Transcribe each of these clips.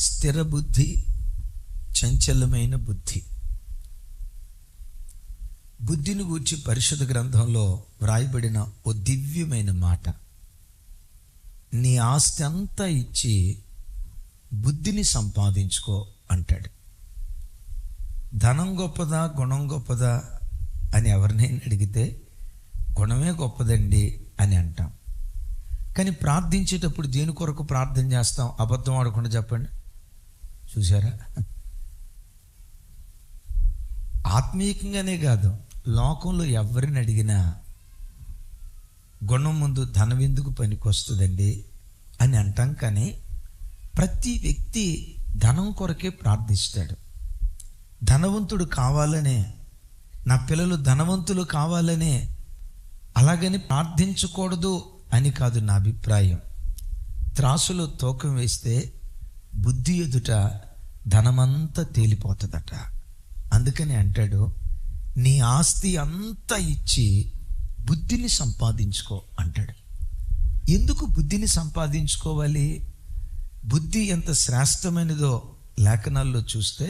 స్థిర బుద్ధి, చంచలమైన బుద్ధి. బుద్ధిని గూర్చి పరిశుద్ధ గ్రంథంలో వ్రాయబడిన ఓ దివ్యమైన మాట, నీ ఆస్తి అంతా ఇచ్చి బుద్ధిని సంపాదించుకో అంటాడు. ధనం గొప్పదా గుణం గొప్పదా అని ఎవరినైనా అడిగితే గుణమే గొప్పదండి అని అంటాం. కానీ ప్రార్థించేటప్పుడు దేని కొరకు ప్రార్థన చేస్తాం? అబద్ధం ఆడకుండా చెప్పండి. చూసారా? ఆత్మీయంగానే కాదు, లోకంలో ఎవరిని అడిగినా గుణం ముందు ధనం ఎందుకు పనికొస్తుందండి అని అంటాం. కానీ ప్రతి వ్యక్తి ధనం కొరకే ప్రార్థిస్తాడు. ధనవంతుడు కావాలనే, నా పిల్లలు ధనవంతులు కావాలనే, అలాగని ప్రార్థించకూడదు అని కాదు నా అభిప్రాయం. త్రాసులో తూకం వేస్తే బుద్ధి ఎదుట ధనమంతా తేలిపోతుందట. అందుకని అంటాడు, నీ ఆస్తి అంతా ఇచ్చి బుద్ధిని సంపాదించుకో అంటాడు. ఎందుకు బుద్ధిని సంపాదించుకోవాలి? బుద్ధి ఎంత శ్రేష్టమైనదో లేఖనాల్లో చూస్తే,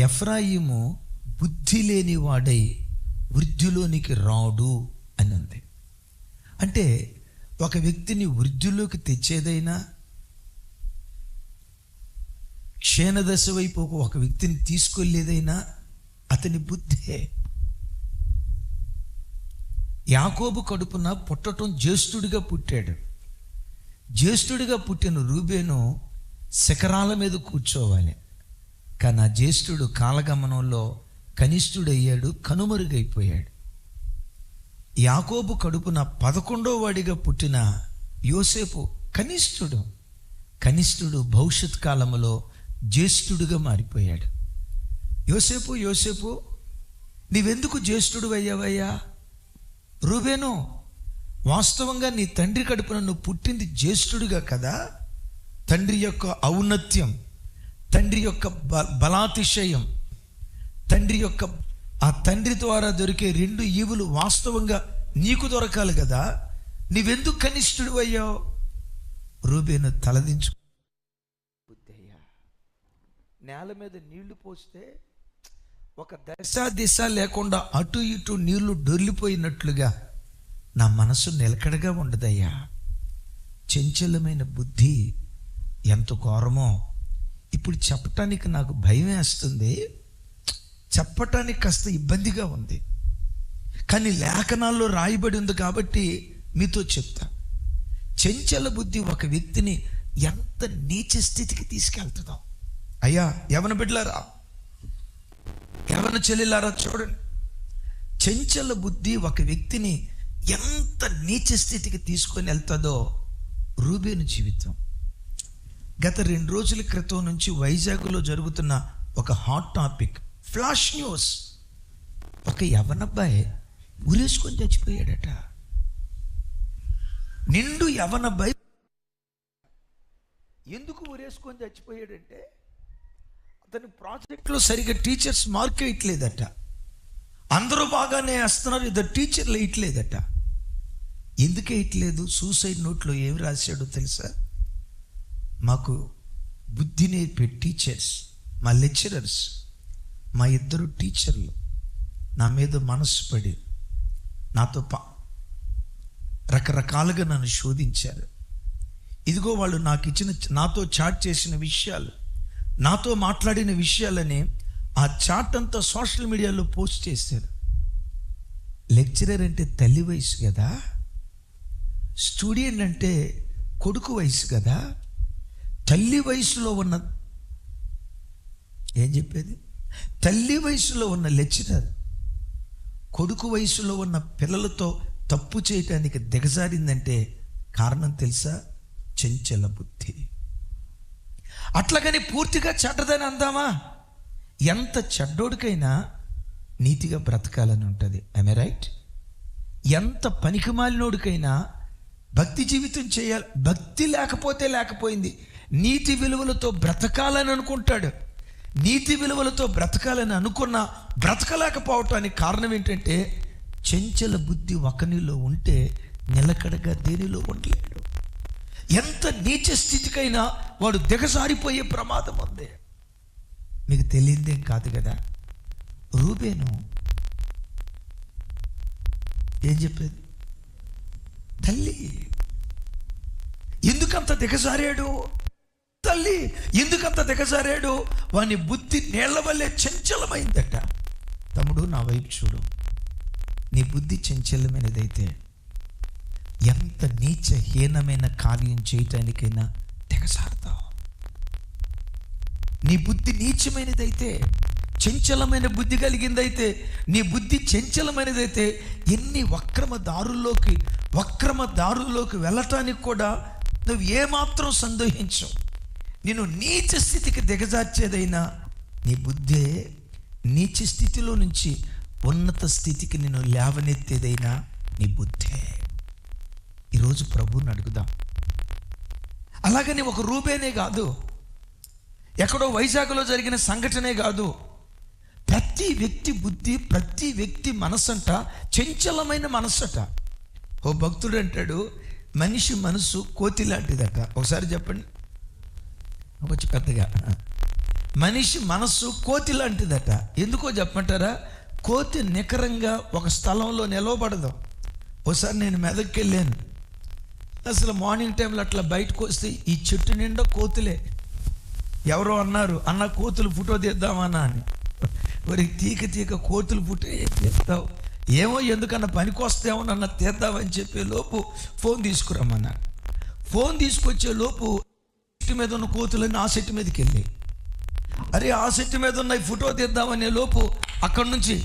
ఎఫ్రాయిము బుద్ధి లేని వాడై వృద్ధిలోనికి రాడు అని ఉంది. అంటే ఒక వ్యక్తిని వృద్ధిలోకి తెచ్చేదైనా, క్షీణదశ వైపు ఒక వ్యక్తిని తీసుకెళ్ళేదైనా అతని బుద్ధే. యాకోబు కడుపున పుట్టడం జ్యేష్ఠుడిగా పుట్టాడు. జ్యేష్ఠుడిగా పుట్టిన రూబేను శిఖరాల మీద కూర్చోవాలి. కానీ ఆ జ్యేష్ఠుడు కాలగమనంలో కనిష్ఠుడయ్యాడు, కనుమరుగైపోయాడు. యాకోబు కడుపున 11వ వాడిగా పుట్టిన యోసేపు కనిష్ఠుడు భవిష్యత్ కాలంలో జ్యేష్ఠుడిగా మారిపోయాడు. యోసేపు నీవెందుకు జ్యేష్ఠుడు అయ్యావయ్యా? రూబేను, వాస్తవంగా నీ తండ్రి కడుపున నువ్వు పుట్టింది జ్యేష్ఠుడిగా కదా. తండ్రి యొక్క ఔన్నత్యం, తండ్రి యొక్క బలాతిశయం, ఆ తండ్రి ద్వారా దొరికే 2 ఈవులు వాస్తవంగా నీకు దొరకాలి కదా. నీవెందుకు కనిష్ఠుడు అయ్యావు? రూబేను తలదించు. నేల మీద నీళ్లు పోస్తే ఒక దిశ లేకుండా అటు ఇటు నీళ్లు డొర్లిపోయినట్లుగా నా మనసు నిలకడగా ఉండదయ్యా. చంచలమైన బుద్ధి ఎంత ఘోరమో ఇప్పుడు చెప్పటానికి నాకు భయం వేస్తుంది, చెప్పటానికి కాస్త ఇబ్బందిగా ఉంది. కానీ లేఖనాల్లో రాయబడి ఉంది కాబట్టి మీతో చెప్తా. చంచల బుద్ధి ఒక వ్యక్తిని ఎంత నీచ స్థితికి తీసుకెళ్తుందో. అయ్యా, యవన బిడ్డలారా, యవన చెల్లెలారా, చూడండి, చంచల బుద్ధి ఒక వ్యక్తిని ఎంత నీచ స్థితికి తీసుకొని వెళ్తుందో రూబేను జీవితం. గత 2 రోజుల క్రితం నుంచి వైజాగ్లో జరుగుతున్న ఒక హాట్ టాపిక్, ఫ్లాష్ న్యూస్. ఒక యవనబ్బాయి ఉరేసుకొని చచ్చిపోయాడట. నిండు యవనబ్బాయి ఎందుకు ఉరేసుకొని చచ్చిపోయాడంటే, అతని ప్రాజెక్ట్లో సరిగ్గా టీచర్స్ మార్క్ వేయట్లేదట. అందరూ బాగానే వేస్తున్నారు, ఇద్దరు టీచర్లు వేయట్లేదట. ఎందుకు వేయట్లేదు? సూసైడ్ నోట్లో ఏమి రాశాడో తెలుసా? మాకు బుద్ధి నేర్పే టీచర్స్, మా లెక్చరర్స్, మా 2 టీచర్లు నా మీద మనసు పడి నాతో రకరకాలుగా నన్ను శోధించారు. ఇదిగో వాళ్ళు నాతో చాట్ చేసిన విషయాలు, నాతో మాట్లాడిన విషయాలని ఆ చాట్ అంతా సోషల్ మీడియాలో పోస్ట్ చేశారు. లెక్చరర్ అంటే తల్లి వయసు కదా, స్టూడెంట్ అంటే కొడుకు వయసు కదా. తల్లి వయసులో ఉన్న తల్లి వయసులో ఉన్న లెక్చరర్ కొడుకు వయసులో ఉన్న పిల్లలతో తప్పు చేయటానికి దిగజారిందంటే కారణం తెలుసా? చంచల బుద్ధి. అట్లాగని పూర్తిగా చెడ్డదని అందామా? ఎంత చెడ్డోడికైనా నీతిగా బ్రతకాలని ఉంటుంది. I am right? ఎంత పనికిమాలినోడికైనా భక్తి జీవితం చేయాలి. భక్తి లేకపోయింది, నీతి విలువలతో బ్రతకాలని అనుకుంటాడు. నీతి విలువలతో బ్రతకాలని అనుకున్నా బ్రతకలేకపోవటానికి కారణం ఏంటంటే, చంచల బుద్ధి ఒకనిలో ఉంటే నిలకడగా దేనిలో ఉండలేడు. ఎంత నీచ స్థితికైనా వాడు దిగజారిపోయే ప్రమాదం ఉంది. మీకు తెలియదేం కాదు కదా, రూబేను ఏం చెప్పేది, తల్లి ఎందుకంత దిగజారాడు, తల్లి ఎందుకంత దిగజారాడు, వాని బుద్ధి నీళ్ల వల్లే చంచలమైందట. తమ్ముడు నా వైపు చూడు, నీ బుద్ధి చంచలమైనదైతే ఎంత నీచహీనమైన కార్యం చేయటానికైనా దిగజారుతావు. నీ బుద్ధి నీచమైనదైతే, చంచలమైన బుద్ధి కలిగిందైతే, నీ బుద్ధి చంచలమైనదైతే ఎన్ని వక్రమ దారుల్లోకి వెళ్ళటానికి కూడా నువ్వు ఏమాత్రం సందేహించవు. నేను నీచ స్థితికి దిగజార్చేదైనా నీ బుద్ధే, నీచ స్థితిలో నుంచి ఉన్నత స్థితికి నేను లేవనెత్తేదైనా నీ బుద్ధే. ఈరోజు ప్రభువుని అడుగుదాం. అలాగని ఒక రూబేనే కాదు, ఎక్కడో వైజాగ్లో జరిగిన సంఘటనే కాదు, ప్రతి వ్యక్తి బుద్ధి, ప్రతి వ్యక్తి మనసంట చంచలమైన మనసట. ఓ భక్తుడు అంటాడు, మనిషి మనసు కోతి లాంటిదట. ఒకసారి చెప్పండి కొంచెం పెద్దగా. మనిషి మనస్సు కోతి లాంటిదట. ఎందుకో చెప్పమంటారా? కోతి నికరంగా ఒక స్థలంలో నిలవబడదు. ఒకసారి నేను మెదక్కి వెళ్ళాను. అసలు మార్నింగ్ టైంలో అట్లా బయటకు వస్తే ఈ చెట్టు నిండా కోతులే. ఎవరో అన్నారు, అన్న కోతులు ఫోటో తీద్దామన్నా అని. మరి తీక కోతులు ఫోటో తీస్తావు, ఏమో ఎందుకన్నా పనికి వస్తేమో నన్ను తీద్దామని చెప్పే లోపు ఫోన్ తీసుకురమ్మన్నాను. ఫోన్ తీసుకొచ్చే లోపు చెట్టు మీద ఉన్న కోతులన్నీ ఆ చెట్టు మీదకి వెళ్ళి, అరే ఆ చెట్టు మీద ఉన్న ఫోటో తీద్దామనే లోపు అక్కడి నుంచి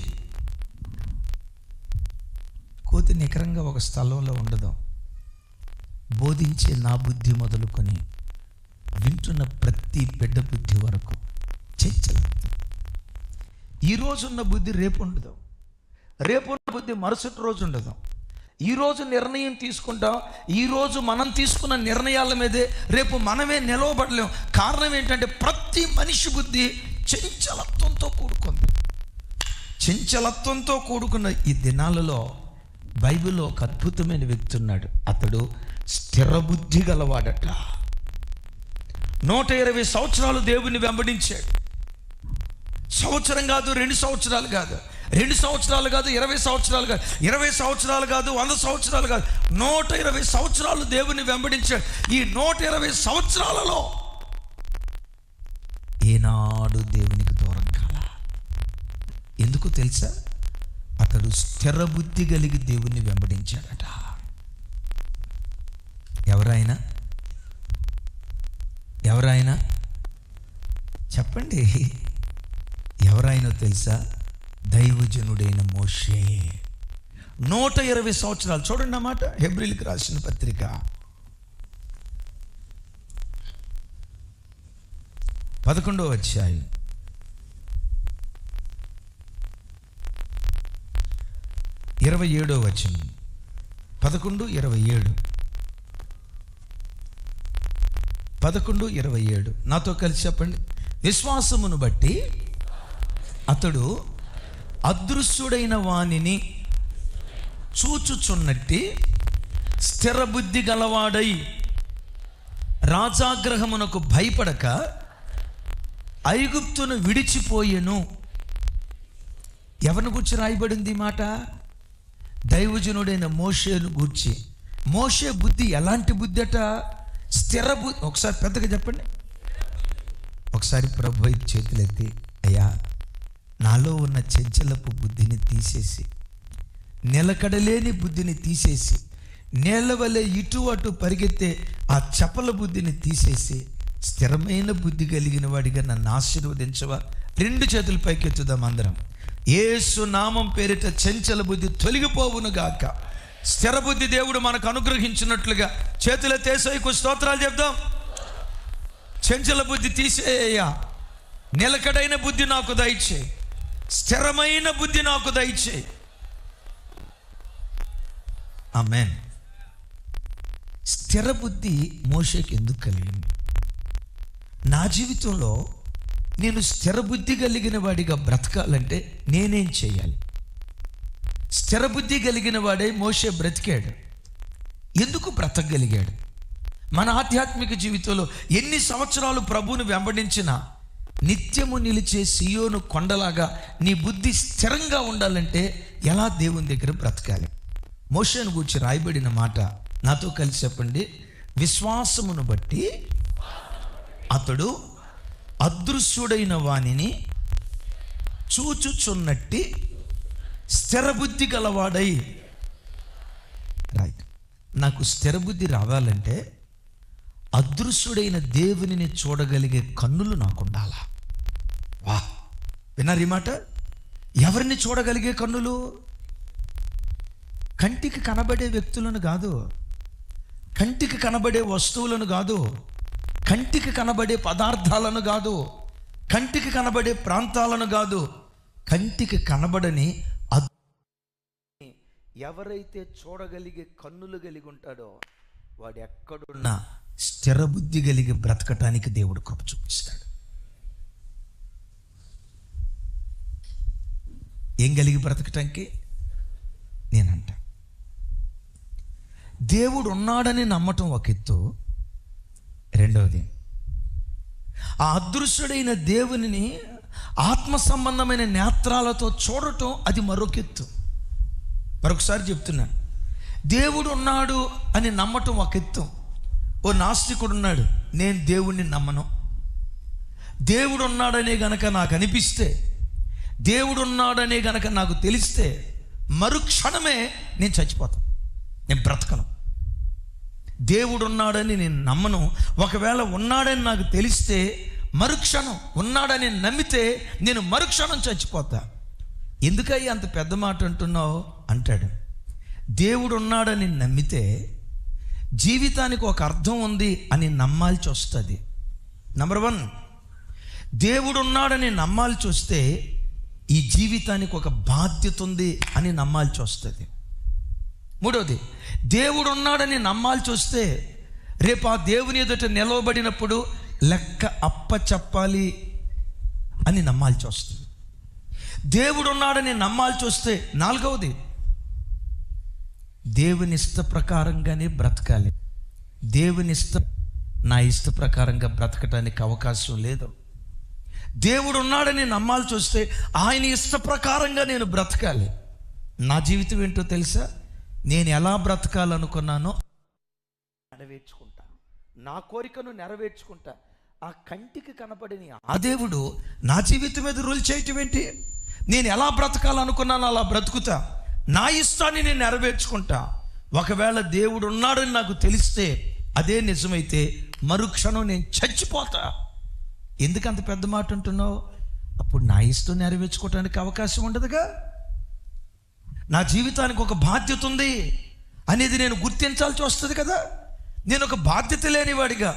కోతి నికరంగా ఒక స్థలంలో ఉండదు. బోధించే నా బుద్ధి మొదలుకొని వింటున్న ప్రతి బిడ్డ బుద్ధి వరకు చంచలం. ఈరోజున్న బుద్ధి రేపు ఉండదు, రేపున్న బుద్ధి మరుసటి రోజు ఉండదు. ఈరోజు నిర్ణయం తీసుకుంటాం, ఈరోజు మనం తీసుకున్న నిర్ణయాల మీదే రేపు మనమే నిలవబడలేం. కారణం ఏంటంటే ప్రతి మనిషి బుద్ధి చంచలత్వంతో కూడుకుంది. చంచలత్వంతో కూడుకున్న ఈ దినాలలో బైబిల్లో ఒక అద్భుతమైన వ్యక్తి ఉన్నాడు. అతడు స్థిర బుద్ధి గలవాడట. 120 సంవత్సరాలు దేవుని వెంబడించాడు. సంవత్సరం కాదు, 2 సంవత్సరాలు కాదు, 2 సంవత్సరాలు కాదు, 20 సంవత్సరాలు కాదు, 20 సంవత్సరాలు కాదు, 100 సంవత్సరాలు కాదు, 120 సంవత్సరాలు దేవుని వెంబడించాడు. ఈ 120 సంవత్సరాలలో ఏనాడు దేవునికి దూరం కాల. ఎందుకు తెలుసా? అతడు స్థిర బుద్ధి కలిగి దేవుణ్ణి వెంబడించాడట. ఎవరైనా చెప్పండి, ఎవరైనా తెలుసా? దైవజనుడైన మోషే. 120 సంవత్సరాలు. చూడండి అన్నమాట, హెబ్రీయులకు రాసిన పత్రిక 11వ అధ్యాయం 27వ వచనం. 11:27 నాతో కలిసి చెప్పండి. విశ్వాసమును బట్టి అతడు అదృశ్యుడైన వానిని చూచుచున్నట్టి స్థిర బుద్ధి గలవాడై రాజాగ్రహమునకు భయపడక ఐగుప్తును విడిచిపోయెను. ఎవరిని గూర్చి రాయబడింది ఈ మాట? దైవజనుడైన మోషేను గూర్చి. మోషే బుద్ధి ఎలాంటి బుద్ధి అట? స్థిర బుద్ధి. ఒకసారి పెద్దగా చెప్పండి. ఒకసారి ప్రభు వైపు చేతులెత్తి, అయ్యా నాలో ఉన్న చంచలపు బుద్ధిని తీసేసి, నిలకడలేని బుద్ధిని తీసేసి, నేల వలె ఇటు అటు పరిగెత్తే ఆ చపల బుద్ధిని తీసేసి స్థిరమైన బుద్ధి కలిగిన వాడిగా నన్ను ఆశీర్వదించవా? 2 చేతులు పైకెత్తుదాం అందరం. యేసు నామం పేరిట చంచల బుద్ధి తొలగిపోవును గాక. స్థిర బుద్ధి దేవుడు మనకు అనుగ్రహించినట్లుగా చేతులెత్తేసైకు స్తోత్రాలు చెప్దాం. చంచల బుద్ధి తీసేయ్యా, నిలకడైన బుద్ధి నాకు దయచేయి, స్థిరమైన బుద్ధి నాకు దయచేయి. ఆమేన్. స్థిర బుద్ధి మోషేకి ఎందుకు కలిగింది? నా జీవితంలో నేను స్థిర బుద్ధి కలిగిన వాడిగా బ్రతకాలంటే నేనేం చేయాలి? స్థిర బుద్ధి కలిగిన వాడే మోషే బ్రతికాడు. ఎందుకు బ్రతకగలిగాడు? మన ఆధ్యాత్మిక జీవితంలో ఎన్ని సంవత్సరాలు ప్రభువుని వెంబడించినా నిత్యము నిలిచే సియోను కొండలాగా నీ బుద్ధి స్థిరంగా ఉండాలంటే ఎలా దేవుని దగ్గర బ్రతకాలి? మోషేను గూర్చి రాయబడిన మాట నాతో కలిసి చెప్పండి. విశ్వాసమును బట్టి అతడు అదృశ్యుడైన వానిని చూచుచున్నట్టి స్థిర బుద్ధి గలవాడై. రైట్. నాకు స్థిర బుద్ధి రావాలంటే అదృశ్యుడైన దేవునిని చూడగలిగే కన్నులు నాకు ఉండాలా? వా, విన్నారు ఈ మాట? ఎవరిని చూడగలిగే కన్నులు? కంటికి కనబడే వ్యక్తులను కాదు, కంటికి కనబడే వస్తువులను కాదు, కంటికి కనబడే పదార్థాలను కాదు, కంటికి కనబడే ప్రాంతాలను కాదు, కంటికి కనబడని ఎవరైతే చూడగలిగే కన్నులు కలిగి ఉంటాడో వాడు ఎక్కడున్నా స్థిర బుద్ధి కలిగి బ్రతకటానికి దేవుడు కృప చూపిస్తాడు. ఏం కలిగి బ్రతకటానికి? నేనంట దేవుడు ఉన్నాడని నమ్మటం ఒక ఎత్తు, రెండవది ఆ అదృశ్యుడైన దేవునిని ఆత్మ సంబంధమైన నేత్రాలతో చూడటం, అది మరొక ఎత్తు. మరొకసారి చెప్తున్నాను, దేవుడు ఉన్నాడు అని నమ్మటం ఒక ఎత్తు. ఓ నాస్తికుడు ఉన్నాడు, నేను దేవుణ్ణి నమ్మను. దేవుడు ఉన్నాడనే గనక నాకు అనిపిస్తే, దేవుడు ఉన్నాడనే గనక నాకు తెలిస్తే మరుక్షణమే నేను చచ్చిపోతాను, నేను బ్రతకను. దేవుడు ఉన్నాడని నేను నమ్మను. ఒకవేళ ఉన్నాడని నాకు తెలిస్తే మరుక్షణం, ఉన్నాడని నమ్మితే నేను మరుక్షణం చచ్చిపోతా. ఎందుకయ్యా అంత పెద్ద మాట అంటున్నావు అంటాడు. దేవుడు ఉన్నాడని నమ్మితే జీవితానికి ఒక అర్థం ఉంది అని నమ్మాల్సి వస్తుంది. నంబర్ 1, దేవుడు ఉన్నాడని నమ్మాల్సి వస్తే ఈ జీవితానికి ఒక బాధ్యత ఉంది అని నమ్మాల్సి వస్తుంది. మూడవది, దేవుడు ఉన్నాడని నమ్మాల్సి వస్తే రేపు ఆ దేవుని ఎదుట నిలవబడినప్పుడు లెక్క అప్పచెప్పాలి అని నమ్మాల్సి వస్తుంది. దేవుడు ఉన్నాడని నమ్మాల్సి వస్తే నాలుగవది, దేవుని ఇష్ట ప్రకారంగానే బ్రతకాలి. దేవుని నా ఇష్ట ప్రకారంగా బ్రతకటానికి అవకాశం లేదు. దేవుడు ఉన్నాడని నమ్మాల్సి వస్తే ఆయన ఇష్ట ప్రకారంగా నేను బ్రతకాలి. నా జీవితం ఏంటో తెలుసా? నేను ఎలా బ్రతకాలనుకున్నానో నెరవేర్చుకుంటా, నా కోరికను నెరవేర్చుకుంటా. ఆ కంటికి కనపడని ఆ దేవుడు నా జీవితం మీద రూల్ చేయటం ఏంటి? నేను ఎలా బ్రతకాలనుకున్నానో అలా బ్రతుకుతా, నా ఇష్టాన్ని నేను నెరవేర్చుకుంటా. ఒకవేళ దేవుడు ఉన్నాడని నాకు తెలిస్తే, అదే నిజమైతే మరుక్షణం నేను చచ్చిపోతా. ఎందుకంత పెద్ద మాట అంటున్నావు? అప్పుడు నా ఇష్టం నెరవేర్చుకోవటానికి అవకాశం ఉండదుగా. నా జీవితానికి ఒక బాధ్యత ఉంది అనేది నేను గుర్తించాల్సి వస్తుంది కదా. నేను ఒక బాధ్యత లేనివాడిగా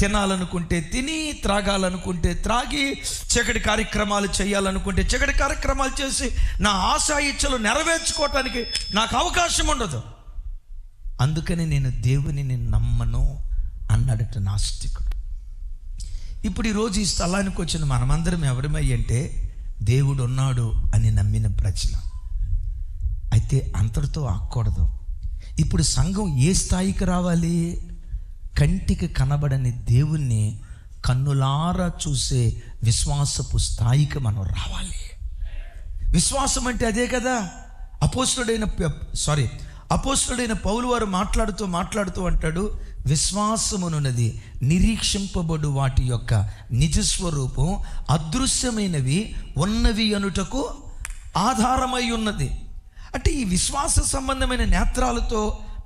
తినాలనుకుంటే తిని, త్రాగాలనుకుంటే త్రాగి, చీకటి కార్యక్రమాలు చేయాలనుకుంటే చీకటి కార్యక్రమాలు చేసి నా ఆశా ఇచ్చలు నెరవేర్చుకోవటానికి నాకు అవకాశం ఉండదు. అందుకని నేను దేవునిని నమ్మను అన్నాడట నాస్తికుడు. ఇప్పుడు ఈరోజు ఈ స్థలానికి వచ్చిన మనమందరం ఎవరమై అంటే దేవుడు ఉన్నాడు అని నమ్మిన ప్రజలు. అయితే అంతటితో ఆగకూడదు. ఇప్పుడు సంఘం ఏ స్థాయికి రావాలి? కంటికి కనబడని దేవుణ్ణి కన్నులారా చూసే విశ్వాసపు స్థాయికి మనం రావాలి. విశ్వాసం అంటే అదే కదా. అపోస్తలుడైన పౌలు వారు మాట్లాడుతూ అంటాడు, విశ్వాసమునున్నది నిరీక్షింపబడు వాటి యొక్క నిజస్వరూపం, అదృశ్యమైనవి ఉన్నవి అనుటకు ఆధారమై ఉన్నది. అంటే ఈ విశ్వాస సంబంధమైన నేత్రాలతో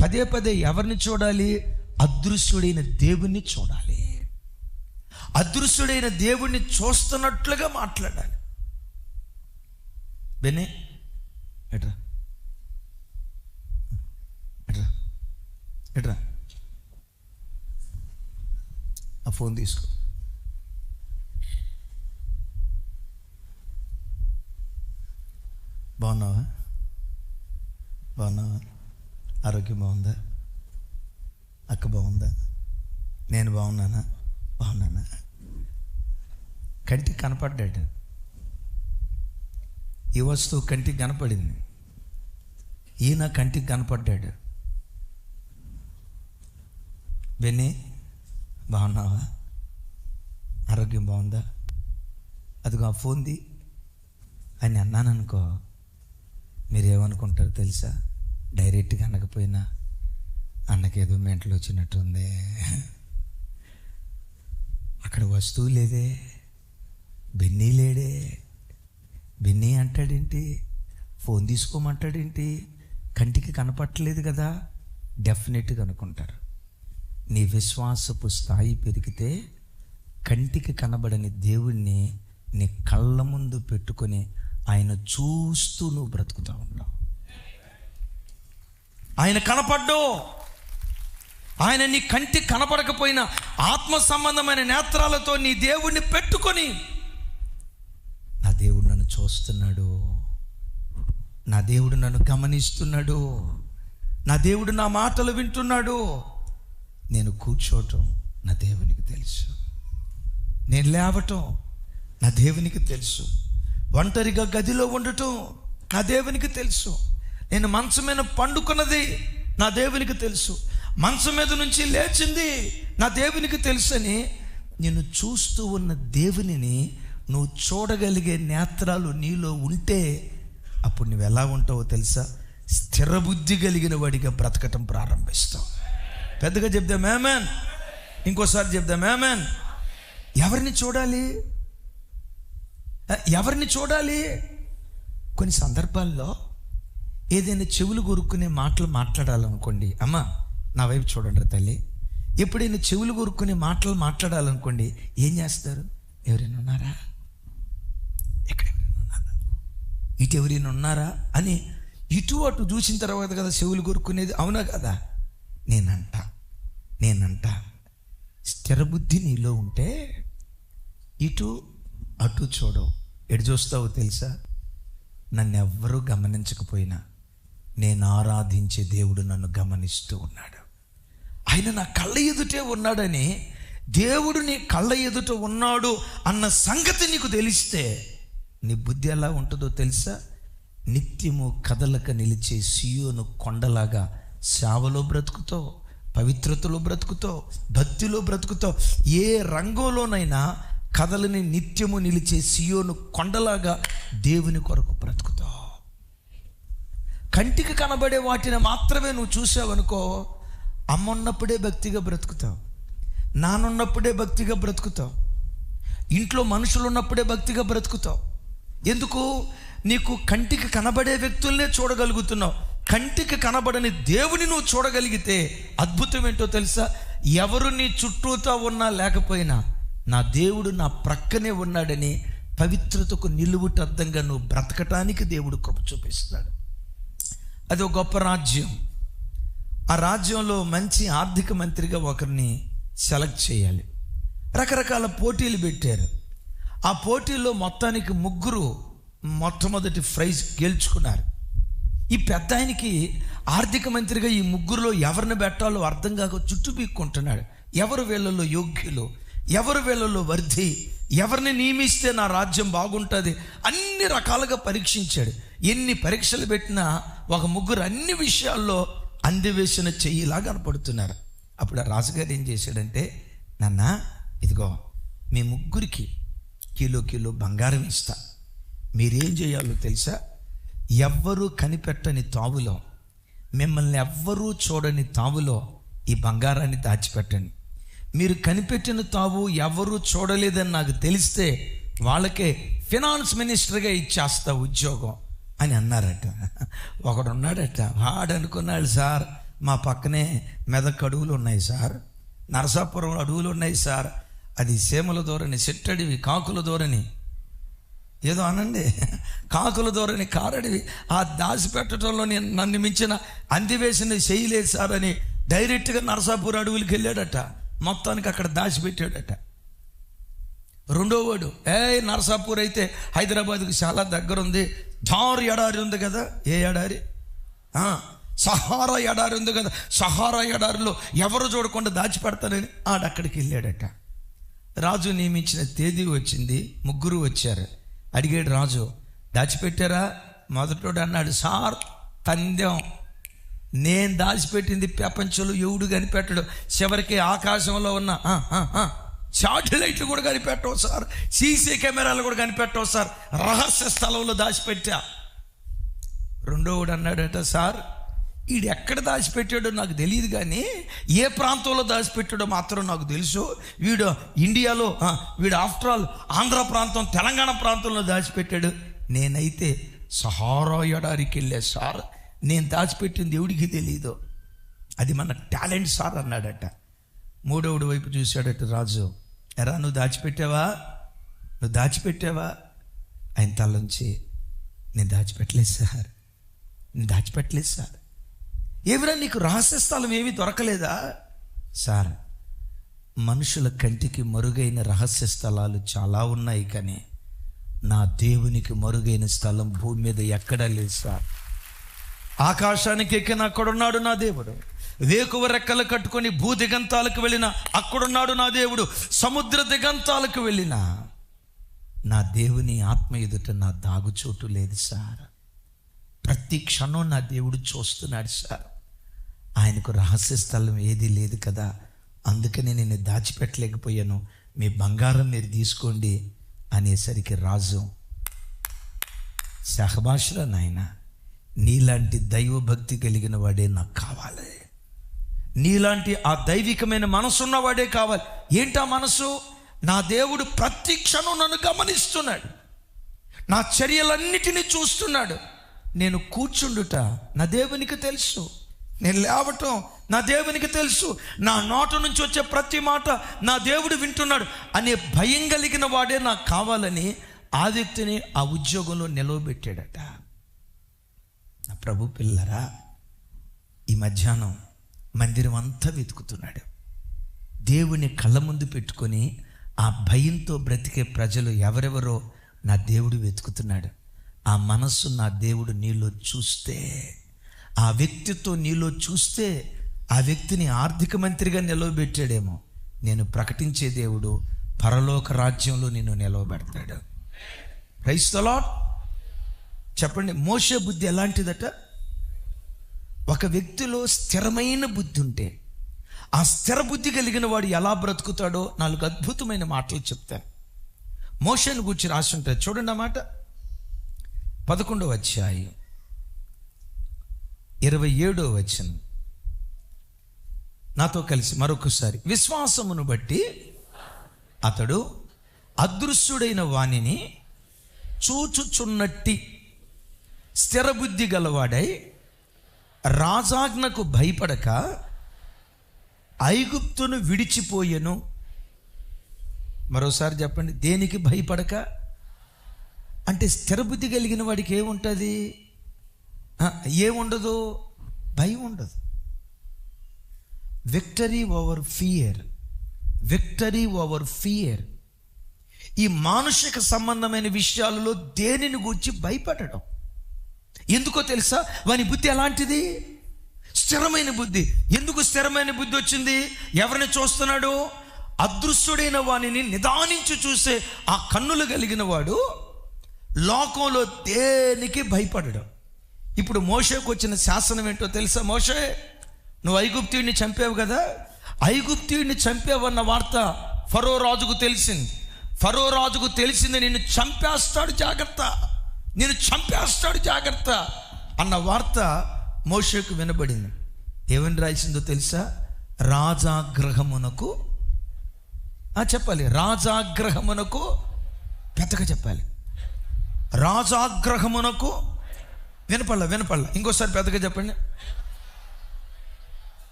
పదే పదే ఎవరిని చూడాలి? అదృశ్యుడైన దేవుణ్ణి చూడాలి. అదృశ్యుడైన దేవుణ్ణి చూస్తున్నట్లుగా మాట్లాడాలి. బెనే ఎట్రా ఎట్రా ఎట్రా ఆ ఫోన్ తీసుకో. బాగున్నావా? ఆరోగ్యం బాగుందా? అక్క బాగుందా? నేను బాగున్నానా? కంటికి కనపడ్డాడు. ఈ వస్తువు కంటికి కనపడింది, ఈయన కంటికి కనపడ్డాడు. విని బాగున్నావా, ఆరోగ్యం బాగుందా, అదిగో ఆ ఫోన్ది అని అన్నాను అనుకో, మీరేమనుకుంటారో తెలుసా? డైరెక్ట్గా అనకపోయినా అన్నకేదో మెంటలు వచ్చినట్టుంది, అక్కడ వస్తువు లేదే, బెన్నీ లేడే, బెన్నీ అంటాడేంటి, ఫోన్ తీసుకోమంటాడేంటి, కంటికి కనపట్టలేదు కదా, డెఫినెట్గా అనుకుంటారు. నీ విశ్వాసపు స్థాయి పెరిగితే కంటికి కనబడని దేవుణ్ణి నీ కళ్ళ ముందు పెట్టుకొని ఆయన చూస్తూ నువ్వు బ్రతుకుతూ ఉంటావు. ఆయన కనపడ్డు, ఆయన నీ కంటికి కనపడకపోయినా ఆత్మ సంబంధమైన నేత్రాలతో నీ దేవుణ్ణి పెట్టుకొని, నా దేవుడు నన్ను చూస్తున్నాడు, నా దేవుడు నన్ను గమనిస్తున్నాడు, నా దేవుడు నా మాటలు వింటున్నాడు. నేను కూర్చోవటం నా దేవునికి తెలుసు, నేను లేవటం నా దేవునికి తెలుసు, ఒంటరిగా గదిలో ఉండటం నా దేవునికి తెలుసు, నేను మంచం మీద పండుకున్నది నా దేవునికి తెలుసు, మంచం మీద నుంచి లేచింది నా దేవునికి తెలుసని నేను చూస్తూ ఉన్న దేవునిని నువ్వు చూడగలిగే నేత్రాలు నీలో ఉంటే అప్పుడు నువ్వు ఎలా ఉంటావో తెలుసా? స్థిర బుద్ధి కలిగిన వాడిగా బ్రతకటం ప్రారంభిస్తావు. పెద్దగా చెప్దాం ఆమేన్, ఇంకోసారి చెప్దాం ఆమేన్. ఎవరిని చూడాలి, ఎవరిని చూడాలి? కొన్ని సందర్భాల్లో ఏదైనా చెవులు కొరుక్కునే మాటలు మాట్లాడాలనుకోండి, అమ్మ నా వైపు చూడండి తల్లి, ఎప్పుడైనా చెవులు కొరుక్కునే మాటలు మాట్లాడాలనుకోండి, ఏం చేస్తారు? ఎవరైనా ఉన్నారా, ఎక్కడ ఎవరైనా ఉన్నారా, ఇటు ఎవరైనా ఉన్నారా అని ఇటు అటు చూసిన తర్వాత కదా చెవులు కొరుక్కునేది, అవునా కదా? నేనంట స్థిర బుద్ధి నీలో ఉంటే ఇటు అటు చూడవు. ఎటు చూస్తావో తెలుసా? నన్ను ఎవ్వరూ గమనించకపోయినా నేను ఆరాధించే దేవుడు నన్ను గమనిస్తూ ఉన్నాడు, ఆయన నా కళ్ళ ఎదుటే ఉన్నాడని, దేవుడు నీ కళ్ళ ఎదుట ఉన్నాడు అన్న సంగతి నీకు తెలిస్తే నీ బుద్ధి ఎలా ఉంటుందో తెలుసా? నిత్యము కదలక నిలిచే సియోను కొండలాగా సేవలో బ్రతుకుతావు, పవిత్రతలో బ్రతుకుతావు, భక్తిలో బ్రతుకుతావు. ఏ రంగంలోనైనా కథలని నిత్యము నిలిచే సియోను కొండలాగా దేవుని కొరకు బ్రతుకుతావు. కంటికి కనబడే వాటిని మాత్రమే నువ్వు చూసావనుకో, అమ్మ ఉన్నప్పుడే భక్తిగా బ్రతుకుతావు, నానున్నప్పుడే భక్తిగా బ్రతుకుతావు, ఇంట్లో మనుషులు ఉన్నప్పుడే భక్తిగా బ్రతుకుతావు. ఎందుకు? నీకు కంటికి కనబడే వ్యక్తుల్నే చూడగలుగుతున్నావు. కంటికి కనబడని దేవుని నువ్వు చూడగలిగితే అద్భుతం ఏంటో తెలుసా? ఎవరు నీ చుట్టూతో ఉన్నా లేకపోయినా నా దేవుడు నా ప్రక్కనే ఉన్నాడని పవిత్రతకు నిలువుటద్దంగా నువ్వు బ్రతకటానికి దేవుడు కృప చూపిస్తాడు. అది ఒక గొప్ప రాజ్యం. ఆ రాజ్యంలో మంచి ఆర్థిక మంత్రిగా ఒకరిని సెలెక్ట్ చేయాలి. రకరకాల పోటీలు పెట్టారు. ఆ పోటీల్లో మొత్తానికి 3 మొట్టమొదటి ప్రైజ్ గెలుచుకున్నారు. ఈ పెద్ద ఆయనకి ఆర్థిక మంత్రిగా ఈ 3లో ఎవరిని పెట్టాలో అర్థం కాక చుట్టూ పీక్కుంటున్నాడు. ఎవరు వీళ్ళలో యోగ్యులు, ఎవరు వీళ్ళలో వర్ధి, ఎవరిని నియమిస్తే నా రాజ్యం బాగుంటుంది, అన్ని రకాలుగా పరీక్షించాడు. ఎన్ని పరీక్షలు పెట్టినా ఒక 3 అన్ని విషయాల్లో అందివేసిన చెయ్యిలా కనపడుతున్నారు. అప్పుడు ఆ రాజుగారు ఏం చేశాడంటే, నాన్న ఇదిగో మీ 3కి కిలో బంగారం ఇస్తా, మీరేం చేయాలో తెలుసా? ఎవ్వరూ కనిపెట్టని తావులో, మిమ్మల్ని ఎవ్వరూ చూడని తావులో ఈ బంగారాన్ని దాచిపెట్టండి. మీరు కనిపెట్టిన తావు ఎవరూ చూడలేదని నాకు తెలిస్తే వాళ్ళకే ఫినాన్స్ మినిస్టర్గా ఇచ్చేస్తా ఉద్యోగం అని అన్నారట. ఒకడు ఉన్నాడట, వాడు అనుకున్నాడు, సార్ మా పక్కనే మెదక్ అడవులు ఉన్నాయి సార్, నరసాపురం అడవులు ఉన్నాయి సార్, అది సీమల ధోరణి, చెట్టడివి, కాకుల ధోరణి, ఏదో అనండి, కాకుల ధోరణి, కారడివి, ఆ దాచిపెట్టడంలో నన్ను మించిన అందివేసిన చేయలేదు సార్ అని డైరెక్ట్గా నరసాపురం అడవులకి వెళ్ళాడట. మొత్తానికి అక్కడ దాచిపెట్టాడట. రెండోవాడు, నరసాపూర్ అయితే హైదరాబాద్కి చాలా దగ్గర ఉంది, థార్ ఎడారి ఉంది కదా, ఏ ఎడారి? సహారా ఎడారి ఉంది కదా, సహారా ఎడారిలో ఎవరు చూడకుండా దాచిపెడతారని ఆడక్కడికి వెళ్ళాడట. రాజు నియమించిన తేదీ వచ్చింది, 3 వచ్చారు. అడిగాడు రాజు, దాచిపెట్టారా? మొదటోడు అన్నాడు, సార్ పందెం, నేను దాచిపెట్టింది ప్రపంచంలో ఎవడు కనిపెట్టడు. చివరికి ఆకాశంలో ఉన్న శాటిలైట్లు కూడా కనిపెట్టవు సార్, సీసీ కెమెరాలు కూడా కనిపెట్టవు సార్, రహస్య స్థలంలో దాచిపెట్టా. రెండోవాడు అన్నాడట, సార్ వీడు ఎక్కడ దాచిపెట్టాడో నాకు తెలియదు, కానీ ఏ ప్రాంతంలో దాచిపెట్టాడో మాత్రం నాకు తెలుసు. వీడు ఇండియాలో, వీడు ఆఫ్టర్ ఆల్ ఆంధ్ర ప్రాంతం, తెలంగాణ ప్రాంతంలో దాచిపెట్టాడు. నేనైతే సహారా ఎడారికి వెళ్ళే సార్, నేను దాచిపెట్టింది దేవుడికి తెలియదు, అది మన టాలెంట్ సార్ అన్నాడట. మూడోడు వైపు చూశాడట రాజు. ఎరా నువ్వు దాచిపెట్టావా, నువ్వు దాచిపెట్టావా? ఆయన తలంచి, నేను దాచిపెట్టలేదు సార్, నేను దాచిపెట్టలేదు సార్. ఏమిరా నీకు రహస్య స్థలం ఏమీ దొరకలేదా? సార్ మనుషుల కంటికి మరుగైన రహస్య స్థలాలు చాలా ఉన్నాయి, కానీ నా దేవునికి మరుగైన స్థలం భూమి మీద ఎక్కడా లేదు సార్. ఆకాశానికి ఎక్కిన అక్కడున్నాడు నా దేవుడు, వేకువ రెక్కలు కట్టుకొని భూ దిగంతాలకు వెళ్ళిన అక్కడున్నాడు నా దేవుడు, సముద్ర దిగంతాలకు వెళ్ళిన నా దేవుని ఆత్మ ఎదుట నా దాగుచోటు లేదు సార్. ప్రతి క్షణం నా దేవుడు చూస్తున్నాడు సార్. ఆయనకు రహస్య స్థలం ఏది లేదు కదా, అందుకని నేను దాచిపెట్టలేకపోయాను, మీ బంగారం మీరు తీసుకోండి అనేసరికి రాజు, సహభాషలో నాయన, నీలాంటి దైవభక్తి కలిగిన వాడే నాకు కావాలి, నీలాంటి ఆ దైవికమైన మనసు ఉన్నవాడే కావాలి. ఏంటా మనసు? నా దేవుడు ప్రతి క్షణం నన్ను గమనిస్తున్నాడు, నా చర్యలన్నిటినీ చూస్తున్నాడు. నేను కూర్చుండుట నా దేవునికి తెలుసు, నేను లేవటం నా దేవునికి తెలుసు, నా నోట నుంచి వచ్చే ప్రతి మాట నా దేవుడు వింటున్నాడు అనే భయం కలిగిన వాడే నాకు కావాలని ఆ వ్యక్తిని ఆ ఉద్యోగంలో నిలవబెట్టాడట. నా ప్రభు పిల్లరా, ఈ మధ్యాహ్నం మందిరం అంతా వెతుకుతున్నాడు. దేవుని కళ్ళ ముందు పెట్టుకొని ఆ భయంతో బ్రతికే ప్రజలు ఎవరెవరో నా దేవుడు వెతుకుతున్నాడు. ఆ మనస్సు నా దేవుడు నీలో చూస్తే, ఆ వ్యక్తితో నీలో చూస్తే, ఆ వ్యక్తిని ఆర్థిక మంత్రిగా నిలవబెట్టాడేమో, నేను ప్రకటించే దేవుడు పరలోక రాజ్యంలో నిన్ను నిలవబెడతాడు. Praise the lord. చెప్పండి, మోషే బుద్ధి ఎలాంటిదట? ఒక వ్యక్తిలో స్థిరమైన బుద్ధి ఉంటే, ఆ స్థిర బుద్ధి కలిగిన వాడు ఎలా బ్రతుకుతాడో 4 అద్భుతమైన మాటలు చెప్తాను. మోషేను గురించి రాసి ఉంటుంది, చూడండి ఆ మాట. 11వ అధ్యాయం 27వ వచనం. నాతో కలిసి మరొకసారి. విశ్వాసమును బట్టి అతడు అదృశ్యుడైన వానిని చూచుచున్నట్టి స్థిరబుద్ధి గలవాడై రాజాజ్ఞకు భయపడక ఐగుప్తును విడిచిపోయెను. మరోసారి చెప్పండి, దేనికి భయపడక? అంటే స్థిరబుద్ధి కలిగిన వాడికి ఏముంటుంది? ఏముండదు? భయం ఉండదు. Victory over fear, victory over fear. ఈ మానుషిక సంబంధమైన విషయాలలో దేనిని గురించి భయపడడం. ఎందుకో తెలుసా? వాని బుద్ధి ఎలాంటిది? స్థిరమైన బుద్ధి. ఎందుకు స్థిరమైన బుద్ధి వచ్చింది? ఎవరిని చూస్తున్నాడు? అదృశ్యుడైన వానిని నిదానించి చూసే ఆ కన్నులు కలిగిన వాడు లోకంలో దేనికి భయపడడం. ఇప్పుడు మోషేకు వచ్చిన శాసనం ఏంటో తెలుసా? మోషే, నువ్వు ఐగుప్తీయుడిని చంపావు కదా, ఐగుప్తీయుడిని చంపావన్న వార్త ఫరో రాజుకు తెలిసింది. ఫరో రాజుకు తెలిసింది, నిన్ను చంపేస్తాడు జాగ్రత్త, నిన్ను చంపేస్తాడు జాగ్రత్త అన్న వార్త మోషేకు వినబడింది. ఏమని రాసిందో తెలుసా? రాజాగ్రహమునకు, చెప్పాలి, రాజాగ్రహమునకు, పెద్దగా చెప్పాలి, రాజాగ్రహమునకు. వినపడలా, ఇంకోసారి పెద్దగా చెప్పండి.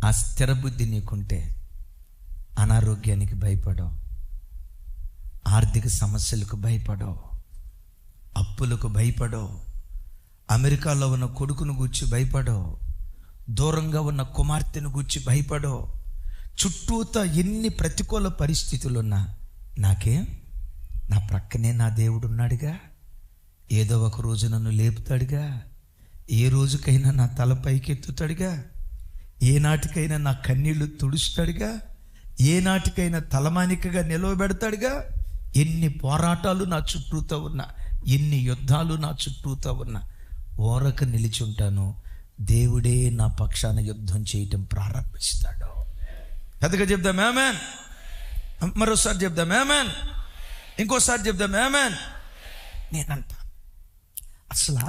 ఆ స్థిర బుద్ధి నీకుంటే అనారోగ్యానికి భయపడవు, ఆర్థిక సమస్యలకు భయపడవు, అప్పులకు భయపడవు, అమెరికాలో ఉన్న కొడుకును గూర్చి భయపడవు, దూరంగా ఉన్న కుమార్తెను గూర్చి భయపడవు. చుట్టూతా ఎన్ని ప్రతికూల పరిస్థితులున్నా నాకేం, నా ప్రక్కనే నా దేవుడు ఉన్నాడుగా, ఏదో ఒక రోజు నన్ను లేపుతాడుగా, ఏ రోజుకైనా నా తల పైకెత్తుతాడుగా, ఏ నాటికైనా నా కన్నీళ్లు తుడుస్తాడుగా, ఏ నాటికైనా తలమానికగా నిలవబెడతాడుగా. ఎన్ని పోరాటాలు నా చుట్టూతో ఉన్నా, ఎన్ని యుద్ధాలు నా చుట్టూతో ఉన్నా ఓరక నిలిచి ఉంటాను. దేవుడే నా పక్షాన యుద్ధం చేయటం ప్రారంభిస్తాడు. పెద్దగా చెప్దాం ఆమేన్. మరోసారి చెప్దాం ఆమేన్. ఇంకోసారి చెప్దాం ఆమేన్. నేనంట అసలు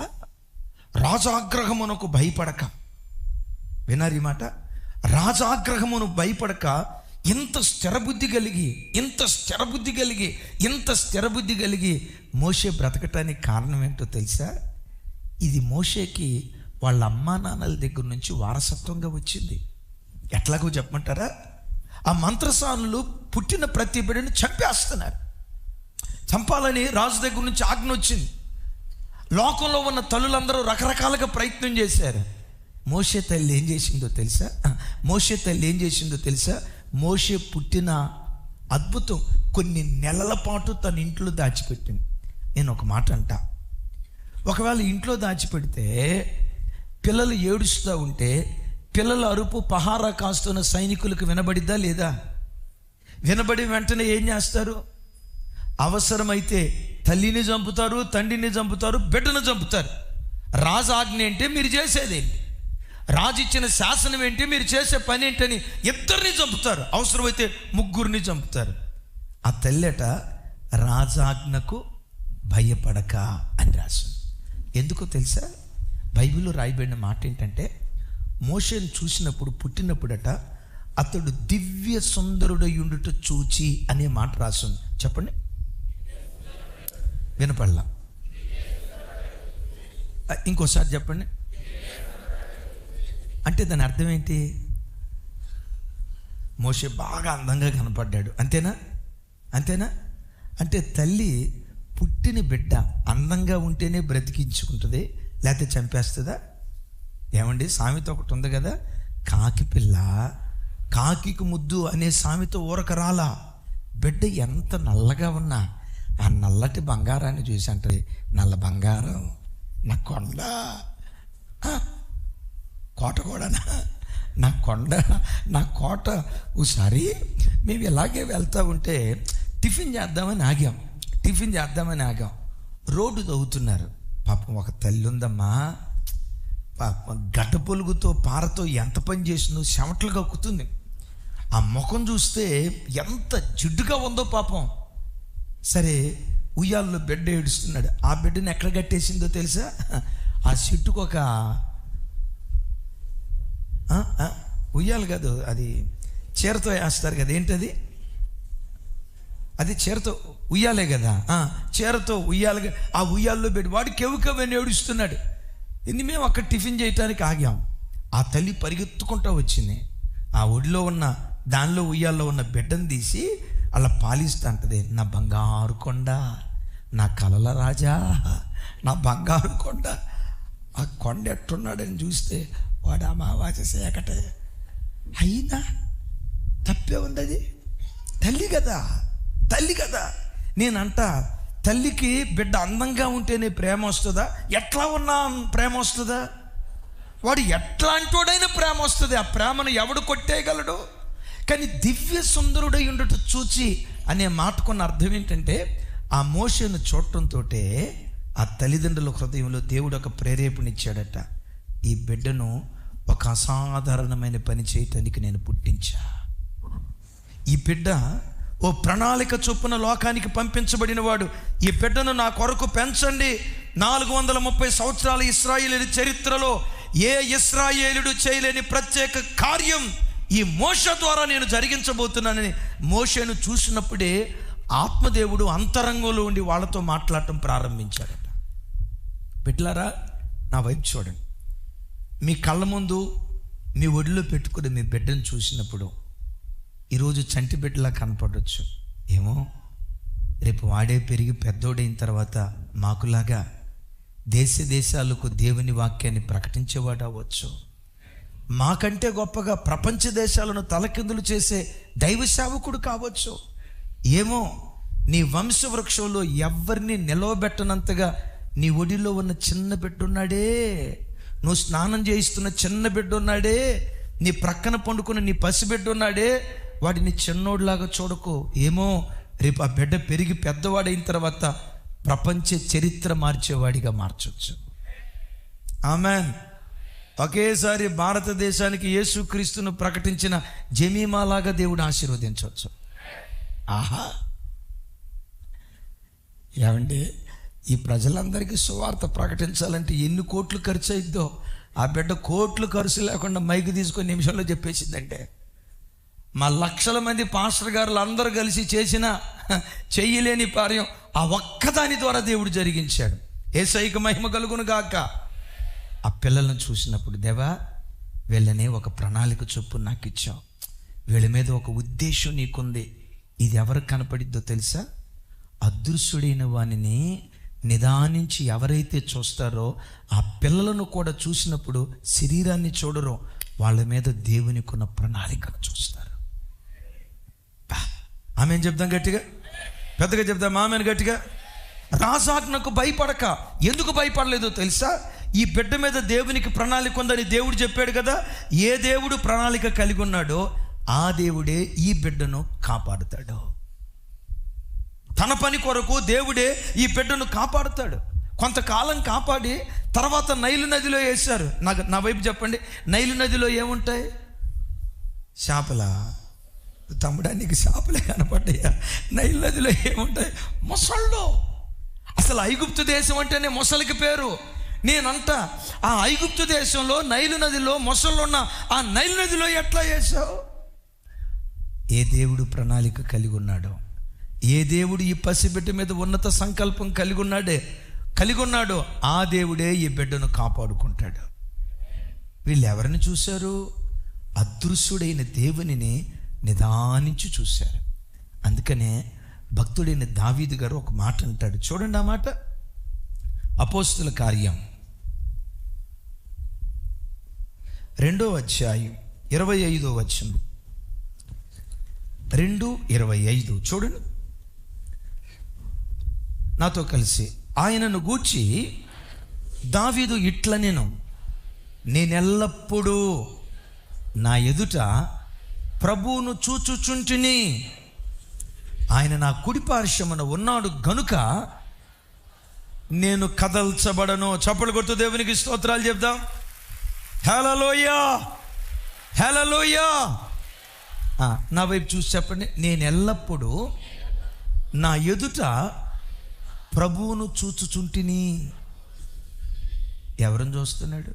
రాజాగ్రహమునకు భయపడక, వినారు ఈ మాట, రాజాగ్రహమును భయపడక ఇంత స్థిరబుద్ధి కలిగి మోషే బ్రతకటానికి కారణం ఏంటో తెలుసా? ఇది మోషేకి వాళ్ళ అమ్మా నాన్నల దగ్గర నుంచి వారసత్వంగా వచ్చింది. ఎట్లాగో చెప్పమంటారా? ఆ మంత్రసానులు పుట్టిన ప్రతి బిడ్డని చంపేస్తున్నారు. చంపాలని రాజు దగ్గర నుంచి ఆజ్ఞ వచ్చింది. లోకంలో ఉన్న తల్లులందరూ రకరకాలుగా ప్రయత్నం చేశారు. మోషే తల్లి ఏం చేసిందో తెలుసా? మోషే పుట్టిన అద్భుతం కొన్ని నెలల పాటు తన ఇంట్లో దాచిపెట్టింది. నేను ఒక మాట అంటా, ఒకవేళ ఇంట్లో దాచిపెడితే పిల్లలు ఏడుస్తూ ఉంటే పిల్లల అరుపు పహారా కాస్తున్న సైనికులకు వినబడిద్దా లేదా? వినబడి వెంటనే ఏం చేస్తారు? అవసరమైతే తల్లిని చంపుతారు, తండ్రిని చంపుతారు, బిడ్డను చంపుతారు. రాజు ఆజ్ఞ ఏంటి, మీరు చేసేదేంటి? రాజు ఇచ్చిన శాసనం ఏంటి, మీరు చేసే పని ఏంటని ఇద్దరిని చంపుతారు, అవసరమైతే ముగ్గురిని చంపుతారు. ఆ తల్లెట రాజాజ్ఞకు భయపడక అని రాసింది. ఎందుకో తెలుసా? బైబిల్లో రాయబడిన మాట ఏంటంటే, మోషేను చూసినప్పుడు పుట్టినప్పుడట అతడు దివ్య సుందరుడయుండుట చూచి అనే మాట రాసింది. చెప్పండి, వినపడలా? ఇంకోసారి చెప్పండి. అంటే దాని అర్థం ఏంటి? మోషే బాగా అందంగా కనపడ్డాడు, అంతేనా? అంటే తల్లి పుట్టిన బిడ్డ అందంగా ఉంటేనే బ్రతికించుకుంటుంది, లేకపోతే చంపేస్తుందా? ఏమండి, సామెత ఒకటి ఉంది కదా, కాకి పిల్ల కాకికి ముద్దు అనే సామెత ఊరక రాలా. బిడ్డ ఎంత నల్లగా ఉన్నా ఆ నల్లటి బంగారాన్ని చూసి అంటది, నల్ల బంగారం నా కొండ, కోట కూడానా, నా కోట. ఒకసారి మేము ఇలాగే వెళ్తూ ఉంటే టిఫిన్ చేద్దామని ఆగాం. రోడ్డు తవ్వుతున్నారు. పాపం ఒక తల్లి ఉందమ్మా, పాపం గడ్డ పొలుగుతో పారతో ఎంత పని చేసిందో చెమటలు కక్కుతుంది. ఆ ముఖం చూస్తే ఎంత జిడ్డుగా ఉందో పాపం. సరే, ఉయ్యాల్లో బిడ్డ ఏడుస్తున్నాడు. ఆ బిడ్డని ఎక్కడ కట్టేసిందో తెలుసా? ఆ చెట్టుకు ఒక ఉయ్యాలు కాదు, అది చీరతో వేస్తారు కదా, ఏంటది? అది చీరతో ఉయ్యాలే కదా, చీరతో ఉయ్యాలుగా ఆ ఉయ్యాల్లో పెట్టి వాడు కెవ్వుకవని ఏడుస్తున్నాడు. ఇది మేము అక్కడ టిఫిన్ చేయటానికి ఆగాం. ఆ తల్లి పరిగెత్తుకుంటూ వచ్చింది. ఆ ఒడిలో ఉన్న దానిలో ఉయ్యాల్లో ఉన్న బిడ్డను తీసి అలా పాలిస్తూ అంటది, నా బంగారు కొండ, నా కలల రాజా, నా బంగారు కొండ. ఆ కొండ ఎట్టున్నాడని చూస్తే వాడు అమావాస్య సేకటే. అయినా తప్పే ఉంది, అది తల్లి కదా. నేనంట, తల్లికి బిడ్డ అందంగా ఉంటేనే ప్రేమ వస్తుందా? ఎట్లా ఉన్నా ప్రేమ వస్తుందా? వాడు ఎట్లాంటోడైనా ప్రేమ వస్తుంది. ఆ ప్రేమను ఎవడు కొట్టేయగలడు? కానీ దివ్య సుందరుడై ఉండట చూచి అనే మాటకున్న అర్థం ఏంటంటే, ఆ మోషేను చూడటంతో ఆ తల్లిదండ్రుల హృదయంలో దేవుడు ఒక ప్రేరేపణ ఇచ్చాడట. ఈ బిడ్డను ఒక అసాధారణమైన పని చేయటానికి నేను పుట్టించా. ఈ బిడ్డ ఓ ప్రణాళిక చొప్పున లోకానికి పంపించబడిన వాడు. ఈ బిడ్డను నా కొరకు పెంచండి. 430 సంవత్సరాల ఇశ్రాయేలు చరిత్రలో ఏ ఇశ్రాయేలుడు చేయలేని ప్రత్యేక కార్యం ఈ మోషే ద్వారా నేను జరిగించబోతున్నానని మోషేను చూసినప్పుడే ఆత్మదేవుడు అంతరంగంలో ఉండి వాళ్ళతో మాట్లాడటం ప్రారంభించాడట. బిడ్డలారా, నా వైపు చూడండి. మీ కళ్ళ ముందు మీ ఒడిలో పెట్టుకుని మీ బిడ్డను చూసినప్పుడు ఈరోజు చంటి బిడ్డలా కనపడవచ్చు ఏమో, రేపు వాడే పెరిగి పెద్దోడైన తర్వాత మాకులాగా దేశాలకు దేవుని వాక్యాన్ని ప్రకటించేవాడు అవ్వచ్చు. మాకంటే గొప్పగా ప్రపంచ దేశాలను తలకిందులు చేసే దైవ సేవకుడు కావచ్చు. ఏమో, నీ వంశవృక్షంలో ఎవరిని నిలవబెట్టనంతగా నీ ఒడిలో ఉన్న చిన్న బిడ్డ ఉన్నాడే, నువ్వు స్నానం చేయిస్తున్న చిన్న బిడ్డ ఉన్నాడే, నీ ప్రక్కన పండుకున్న నీ పసిబిడ్డ ఉన్నాడే, వాడిని చిన్నోడిలాగా చూడకు. ఏమో, రేపు ఆ బిడ్డ పెరిగి పెద్దవాడైన తర్వాత ప్రపంచ చరిత్ర మార్చేవాడిగా మార్చవచ్చు. ఆమెన్. ఒకేసారి భారతదేశానికి యేసుక్రీస్తును ప్రకటించిన జమీమాలాగా దేవుడు ఆశీర్వదించవచ్చు. ఆహా, ఏమండి, ఈ ప్రజలందరికీ సువార్త ప్రకటించాలంటే ఎన్ని కోట్లు ఖర్చు అయిద్దో. ఆ బిడ్డ కోట్లు ఖర్చు లేకుండా మైక్ తీసుకొని నిమిషంలో చెప్పేసిందంటే, మా లక్షల మంది పాస్టర్ గారులు అందరూ కలిసి చేసిన చెయ్యలేని కార్యం ఆ ఒక్కదాని ద్వారా దేవుడు జరిగించాడు. యేసయ్యకు మహిమ కలుగును గాక. ఆ పిల్లలను చూసినప్పుడు, దేవా వీళ్ళనే ఒక ప్రణాళిక చొప్పున నాకు ఇచ్చావు, వీళ్ళ మీద ఒక ఉద్దేశం నీకుంది. ఇది ఎవరికి కనపడిద్దో తెలుసా? అదృశ్యుడైన వానిని నిదానించి ఎవరైతే చూస్తారో ఆ పిల్లలను కూడా చూసినప్పుడు శరీరాన్ని చూడరు, వాళ్ళ మీద దేవునికి ఉన్న ప్రణాళికను చూస్తారు. ఆమెను చెప్దాం గట్టిగా, పెద్దగా చెప్దాం ఆమెను గట్టిగా. రాజాజ్ఞకు భయపడక. ఎందుకు భయపడలేదో తెలుసా? ఈ బిడ్డ మీద దేవునికి ప్రణాళిక ఉందని దేవుడు చెప్పాడు కదా. ఏ దేవుడు ప్రణాళిక కలిగి ఉన్నాడో ఆ దేవుడే ఈ బిడ్డను కాపాడుతాడు. తన పని కొరకు దేవుడే ఈ బిడ్డను కాపాడుతాడు. కొంతకాలం కాపాడి తర్వాత నైలు నదిలో వేశారు. నా వైపు చెప్పండి, నైలు నదిలో ఏముంటాయి? చేపలా? తమ్ముడా, నీకు చేపలే కనపడ్డాయా? నైలు నదిలో ఏముంటాయి? మొసళ్ళు. అసలు ఐగుప్తు దేశం అంటేనే మొసలికి పేరు. నేనంట, ఆ ఐగుప్తు దేశంలో నైలు నదిలో మొసళ్ళు ఉన్న ఆ నైలు నదిలో ఎట్లా వేశావు? ఏ దేవుడు ప్రణాళిక కలిగి ఉన్నాడో, ఏ దేవుడు ఈ పసిబిడ్డ మీద ఉన్నత సంకల్పం కలిగి ఉన్నాడో ఆ దేవుడే ఈ బిడ్డను కాపాడుకుంటాడు. వీళ్ళు ఎవరిని చూశారు? అదృశ్యుడైన దేవునిని నిదానించి చూశారు. అందుకనే భక్తుడైన దావీదు గారు ఒక మాట అంటాడు. చూడండి ఆ మాట. అపోస్తుల కార్యం 2వ అధ్యాయం 25వ వచనం. 2:25 చూడండి నాతో కలిసి. ఆయనను గూర్చి దావీదు ఇట్ల నేనెల్లప్పుడూ నా ఎదుట ప్రభువును చూచుచుంటిని, ఆయన నా కుడి పార్శ్వమున ఉన్నాడు గనుక నేను కదల్చబడను. చప్పలు కొడుతూ దేవునికి స్తోత్రాలు చెప్దాం. హల్లెలూయా, హల్లెలూయా. నా వైపు చూసి చెప్పండి, నేను ఎల్లప్పుడూ నా ఎదుట ప్రభువును చూచుచుంటిని. ఎవరిని చూస్తున్నాడు?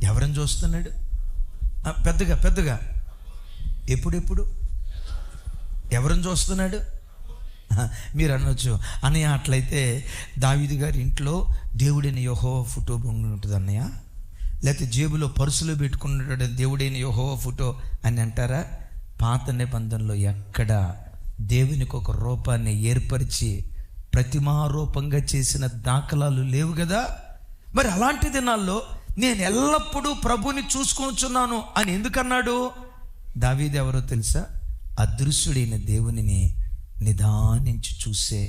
ఎవరిని చూస్తున్నాడు? పెద్దగా ఎప్పుడెప్పుడు ఎవరిని చూస్తున్నాడు? మీరు అనొచ్చు, అన్నయ్య అట్లయితే దావీదు గారి ఇంట్లో దేవుడైన యెహోవా ఫోటో ఉంటుంది అన్నయ్య, లేకపోతే జేబులో పర్సులో పెట్టుకున్నాడు దేవుడైన యెహోవా ఫోటో అని అంటారా? పాత నిబంధనలో ఎక్కడ దేవునికి ఒక రూపాన్ని ఏర్పరిచి ప్రతిమారూపంగా చేసిన దాఖలాలు లేవు కదా. మరి అలాంటి దినాల్లో నేను ఎల్లప్పుడూ ప్రభుని చూసుకొనుచున్నాను అని ఎందుకన్నాడు? దావీదు ఎవరో తెలుసా? అదృశ్యుడైన దేవునిని నిదానించి చూసే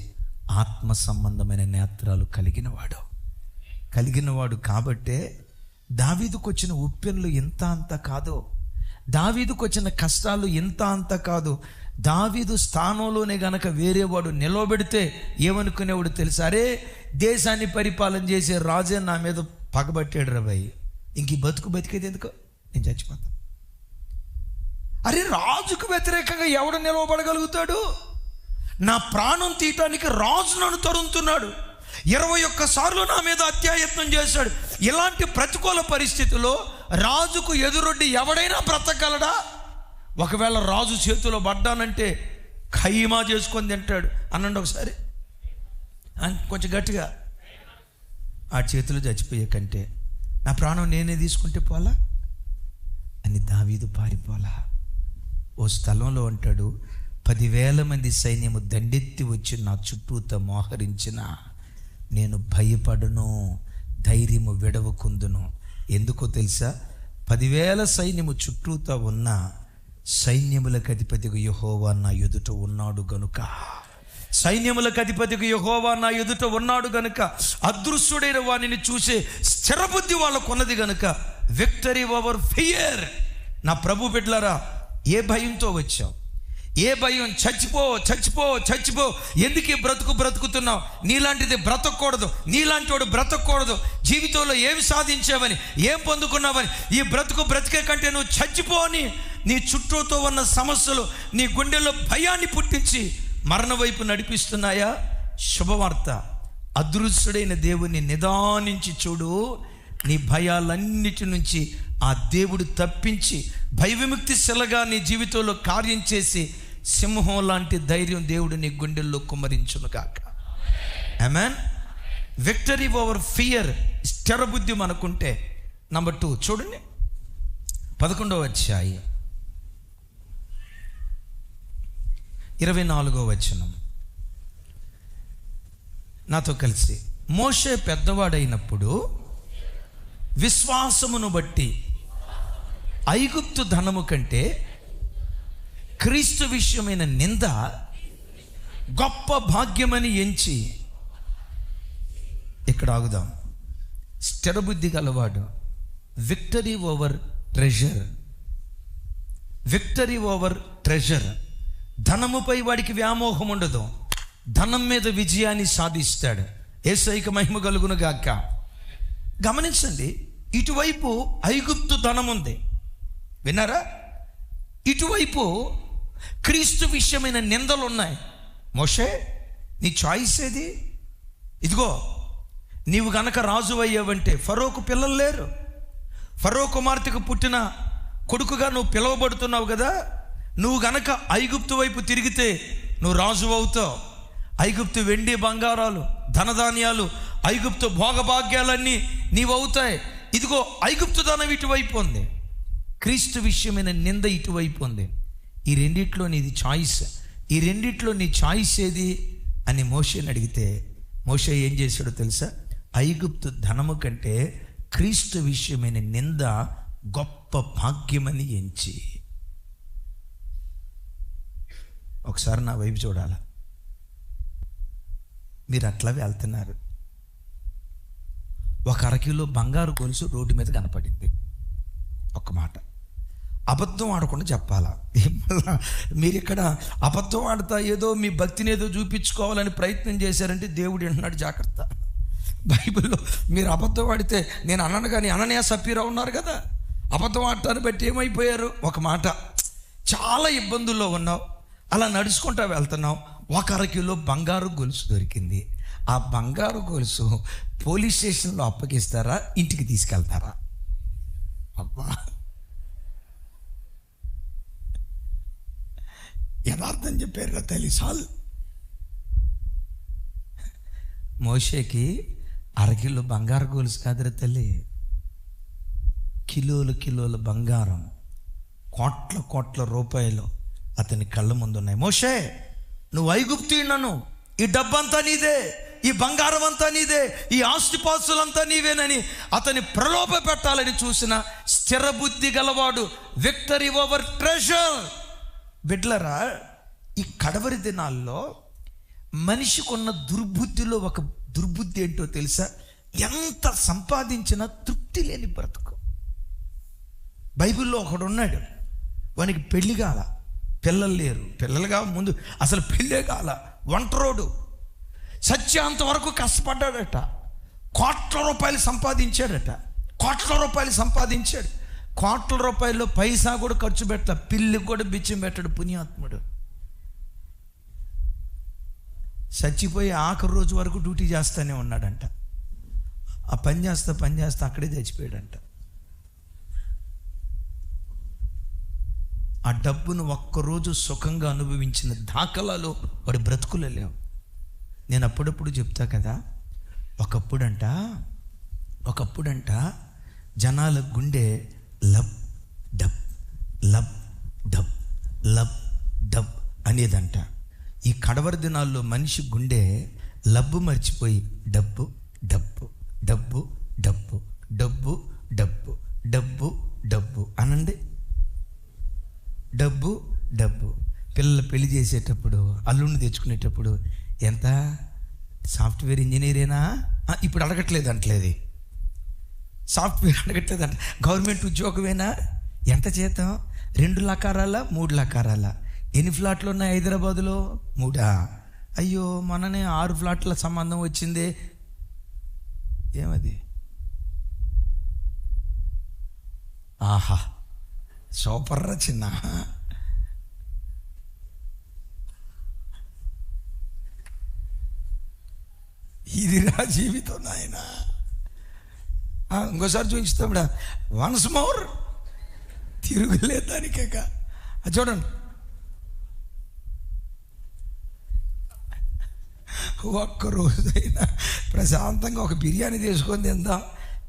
ఆత్మ సంబంధమైన నేత్రాలు కలిగినవాడు కాబట్టే దావీదుకు వచ్చిన ఉప్పెన్లు ఇంత అంత కాదు, దావీదుకు వచ్చిన కష్టాలు ఇంత అంత కాదు. దావీదు స్థానంలోనే గనక వేరేవాడు నిలవబెడితే ఏమనుకునేవాడు తెలుసా? అరే, దేశాన్ని పరిపాలన చేసే రాజే నా మీద పగబట్టాడు రా భయ్, ఇంక ఈ బతికేది ఎందుకో, నేను చచ్చిపోతాను. అరే, రాజుకు వ్యతిరేకంగా ఎవడు నిలవబడగలుగుతాడు? నా ప్రాణం తీయటానికి రాజు నన్ను తరుముతున్నాడు, 21 సార్లు నా మీద హత్యాయత్నం చేశాడు. ఇలాంటి ప్రతికూల పరిస్థితుల్లో రాజుకు ఎదురొడ్డి ఎవడైనా బ్రతకగలడా? ఒకవేళ రాజు చేతిలో పడ్డానంటే ఖైమా చేసుకొని తింటాడు. అనండి ఒకసారి కొంచెం గట్టిగా. ఆ చేతిలో చచ్చిపోయే కంటే నా ప్రాణం నేనే తీసుకుంటే పోలా అని దావీదు పారిపోలా. ఓ స్థలంలో అంటాడు, 10,000 మంది సైన్యము దండెత్తి వచ్చి నా చుట్టూతో మోహరించిన నేను భయపడను, ధైర్యము విడవకుందును. ఎందుకో తెలుసా? 10,000 సైన్యము చుట్టూతో ఉన్న సైన్యములకు అధిపతిగా యెహోవా నా ఎదుట ఉన్నాడు గనుక, సైన్యములకు అధిపతిగా యెహోవా నా ఎదుట ఉన్నాడు గనుక, అదృశ్యుడైన వానిని చూసే స్థిరబుద్ధి వాళ్ళకు ఉన్నది గనుక విక్టరీ ఓవర్ ఫియర్. నా ప్రభు బిడ్డలారా, ఏ భయంతో వచ్చావు? ఏ భయం? చచ్చిపో చచ్చిపో చచ్చిపో. ఎందుకు ఈ బ్రతుకుతున్నావు? నీలాంటిది బ్రతకూడదు, నీలాంటి వాడు బ్రతకూడదు. జీవితంలో ఏమి సాధించావని, ఏం పొందుకున్నావని, ఈ బ్రతికే కంటే నువ్వు చచ్చిపోని నీ చుట్టూతో ఉన్న సమస్యలు నీ గుండెల్లో భయాన్ని పుట్టించి మరణ వైపు నడిపిస్తున్నాయా? శుభవార్త, అదృశ్యుడైన దేవుని నిదానించి చూడు. నీ భయాలన్నిటి నుంచి ఆ దేవుడు తప్పించి భయ విముక్తి శిలగా నీ జీవితంలో కార్యం చేసి సింహం లాంటి ధైర్యం దేవుడు నీ గుండెల్లో కుమ్మరించును కాక. ఆమేన్. విక్టరీ ఓవర్ ఫియర్, స్థిరబుద్ధి మనకుంటే. నంబర్ 2 చూడండి, 11వ అధ్యాయం 24వ వచనం. నాతో కలిసి, మోషే పెద్దవాడైనప్పుడు విశ్వాసమును బట్టి ఐగుప్తు ధనము కంటే క్రీస్తు విషయమైన నింద గొప్ప భాగ్యమని ఎంచి. ఇక్కడ ఆగుదాం. స్థిరబుద్ధి గలవాడు victory over treasure, victory over treasure. ధనముపై వాడికి వ్యామోహం ఉండదు, ధనం మీద విజయాన్ని సాధిస్తాడు. యేసయ్యకు మహిమ కలుగును గాక. గమనించండి, ఇటువైపు ఐగుప్తు ధనం ఉంది, విన్నారా? ఇటువైపు క్రీస్తు విషయమైన నిందలు ఉన్నాయి. మోషే, నీ చాయిస్ ఏది? ఇదిగో, నీవు గనక రాజు అయ్యావంటే, ఫరోకు పిల్లలు లేరు, ఫరో కుమార్తెకు పుట్టిన కొడుకుగా నువ్వు పిలువబడుతున్నావు కదా, నువ్వు గనక ఐగుప్తు వైపు తిరిగితే నువ్వు రాజు అవుతావు. ఐగుప్తు వెండి బంగారాలు, ధనధాన్యాలు, ఐగుప్తు భోగభాగ్యాలన్నీ నీవు అవుతాయి. ఇదిగో, ఐగుప్తు ధనం ఇటువైపు ఉంది, క్రీస్తు విషయమైన నింద ఇటువైపు ఉంది. ఈ రెండిట్లో నీది చాయిస్, ఈ రెండిట్లో నీ చాయిస్ ఏది అని మోషేని అడిగితే, మోషే ఏం చేశాడో తెలుసా? ఐగుప్తు ధనము కంటే క్రీస్తు విషయమైన నింద గొప్ప భాగ్యమని ఎంచి. ఒకసారి నా వైపు చూడాల. మీరు అట్లా వెళ్తున్నారు, ఒక అరకిలో బంగారు గొలుసు రోడ్డు మీద కనపడింది. ఒక్క మాట, అబద్ధం ఆడకుండా చెప్పాలా? మీరు ఇక్కడ అబద్ధం ఆడతా ఏదో మీ భక్తిని ఏదో చూపించుకోవాలని ప్రయత్నం చేశారంటే దేవుడు అంటున్నాడు, జాగ్రత్త. బైబిల్లో మీరు అబద్ధం ఆడితే, నేను అన్నాను కానీ అననీయ సఫీరా ఉన్నారు కదా, అబద్ధం ఆడటాన్ని బట్టి ఏమైపోయారు? ఒక మాట, చాలా ఇబ్బందుల్లో ఉన్నావు, అలా నడుచుకుంటా వెళ్తున్నావు, ఒక అరకిలో బంగారు గొలుసు దొరికింది. ఆ బంగారు గొలుసు పోలీస్ స్టేషన్లో అప్పగిస్తారా, ఇంటికి తీసుకెళ్తారా? అబ్బా, యథార్థం చెప్పారు తల్లి. సాల్ మోషేకి అరకిలో బంగారు గొలుసు కాదురా తల్లి, కిలోల బంగారం, కోట్ల రూపాయలు అతని కళ్ళ ముందు ఉన్నాయి. మోషే, నువ్వు ఐగుప్తీయుడను, ఈ డబ్బంతా నీదే, ఈ బంగారం అంతా నీదే, ఈ ఆస్తిపాస్తులంతా నీవేనని అతని ప్రలోభ పెట్టాలని చూసిన స్థిర బుద్ధి గలవాడు విక్టరీ ఓవర్ ట్రెజర్. బిడ్లరా, ఈ కడవరి దినాల్లో మనిషికున్న దుర్బుద్ధిలో ఒక దుర్బుద్ధి ఏంటో తెలుసా? ఎంత సంపాదించినా తృప్తి లేని బ్రతుకు. బైబిల్లో ఒకడున్నాడు, వానికి పెళ్లి కాల, పిల్లలు లేరు, పిల్లలుగా ముందు అసలు పెళ్ళే కాల, ఒంటరోడు, సత్యాంత వరకు కష్టపడ్డాడట, కోట్ల రూపాయలు సంపాదించాడట, కోట్ల రూపాయల్లో పైసా కూడా ఖర్చు పెట్ట, పిల్లికి కూడా బిచ్చం పెట్టాడు పుణ్యాత్ముడు. చచ్చిపోయి ఆఖరి రోజు వరకు డ్యూటీ చేస్తూనే ఉన్నాడంట. ఆ పని చేస్తా అక్కడే చచ్చిపోయాడంట. ఆ డబ్బును ఒక్కరోజు సుఖంగా అనుభవించిన దాఖలాలు వాడి బ్రతుకులో లేవు. నేను అప్పుడప్పుడు చెప్తా కదా, ఒకప్పుడంట జనాల గుండె lub dub lub dub lub dub అనేదంట. ఈ కడవరి దినాల్లో మనిషి గుండె లబ్బు మర్చిపోయి డబ్బు డబ్బు డబ్బు డబ్బు డబ్బు డబ్బు డబ్బు డబ్బు అనండి. డబ్బు డబ్బు. పిల్లలు పెళ్లి చేసేటప్పుడు, అల్లుడిని తెచ్చుకునేటప్పుడు, ఎంత సాఫ్ట్వేర్ ఇంజనీరేనా? ఇప్పుడు అడగట్లేదు అంటలేదు, సాఫ్ట్వేర్ అడగట్లేదు అంట. గవర్నమెంట్ ఉద్యోగమేనా? ఎంత జీతం? 2 లకారాల 3 లకారాల? ఎన్ని ఫ్లాట్లు ఉన్నాయి హైదరాబాదులో? 3. అయ్యో మననే 6 ఫ్లాట్ల సంబంధం వచ్చింది. ఏమది? ఆహా, సూపర్ రా చిన్న. ఇది రా జీవితం నాయన. ఇంకోసారి చూపించుతాడా? Once more, తిరుగులే దానికేక. చూడండి, ఒక్కరోజైనా ప్రశాంతంగా ఒక బిర్యానీ తీసుకొని తిందాం,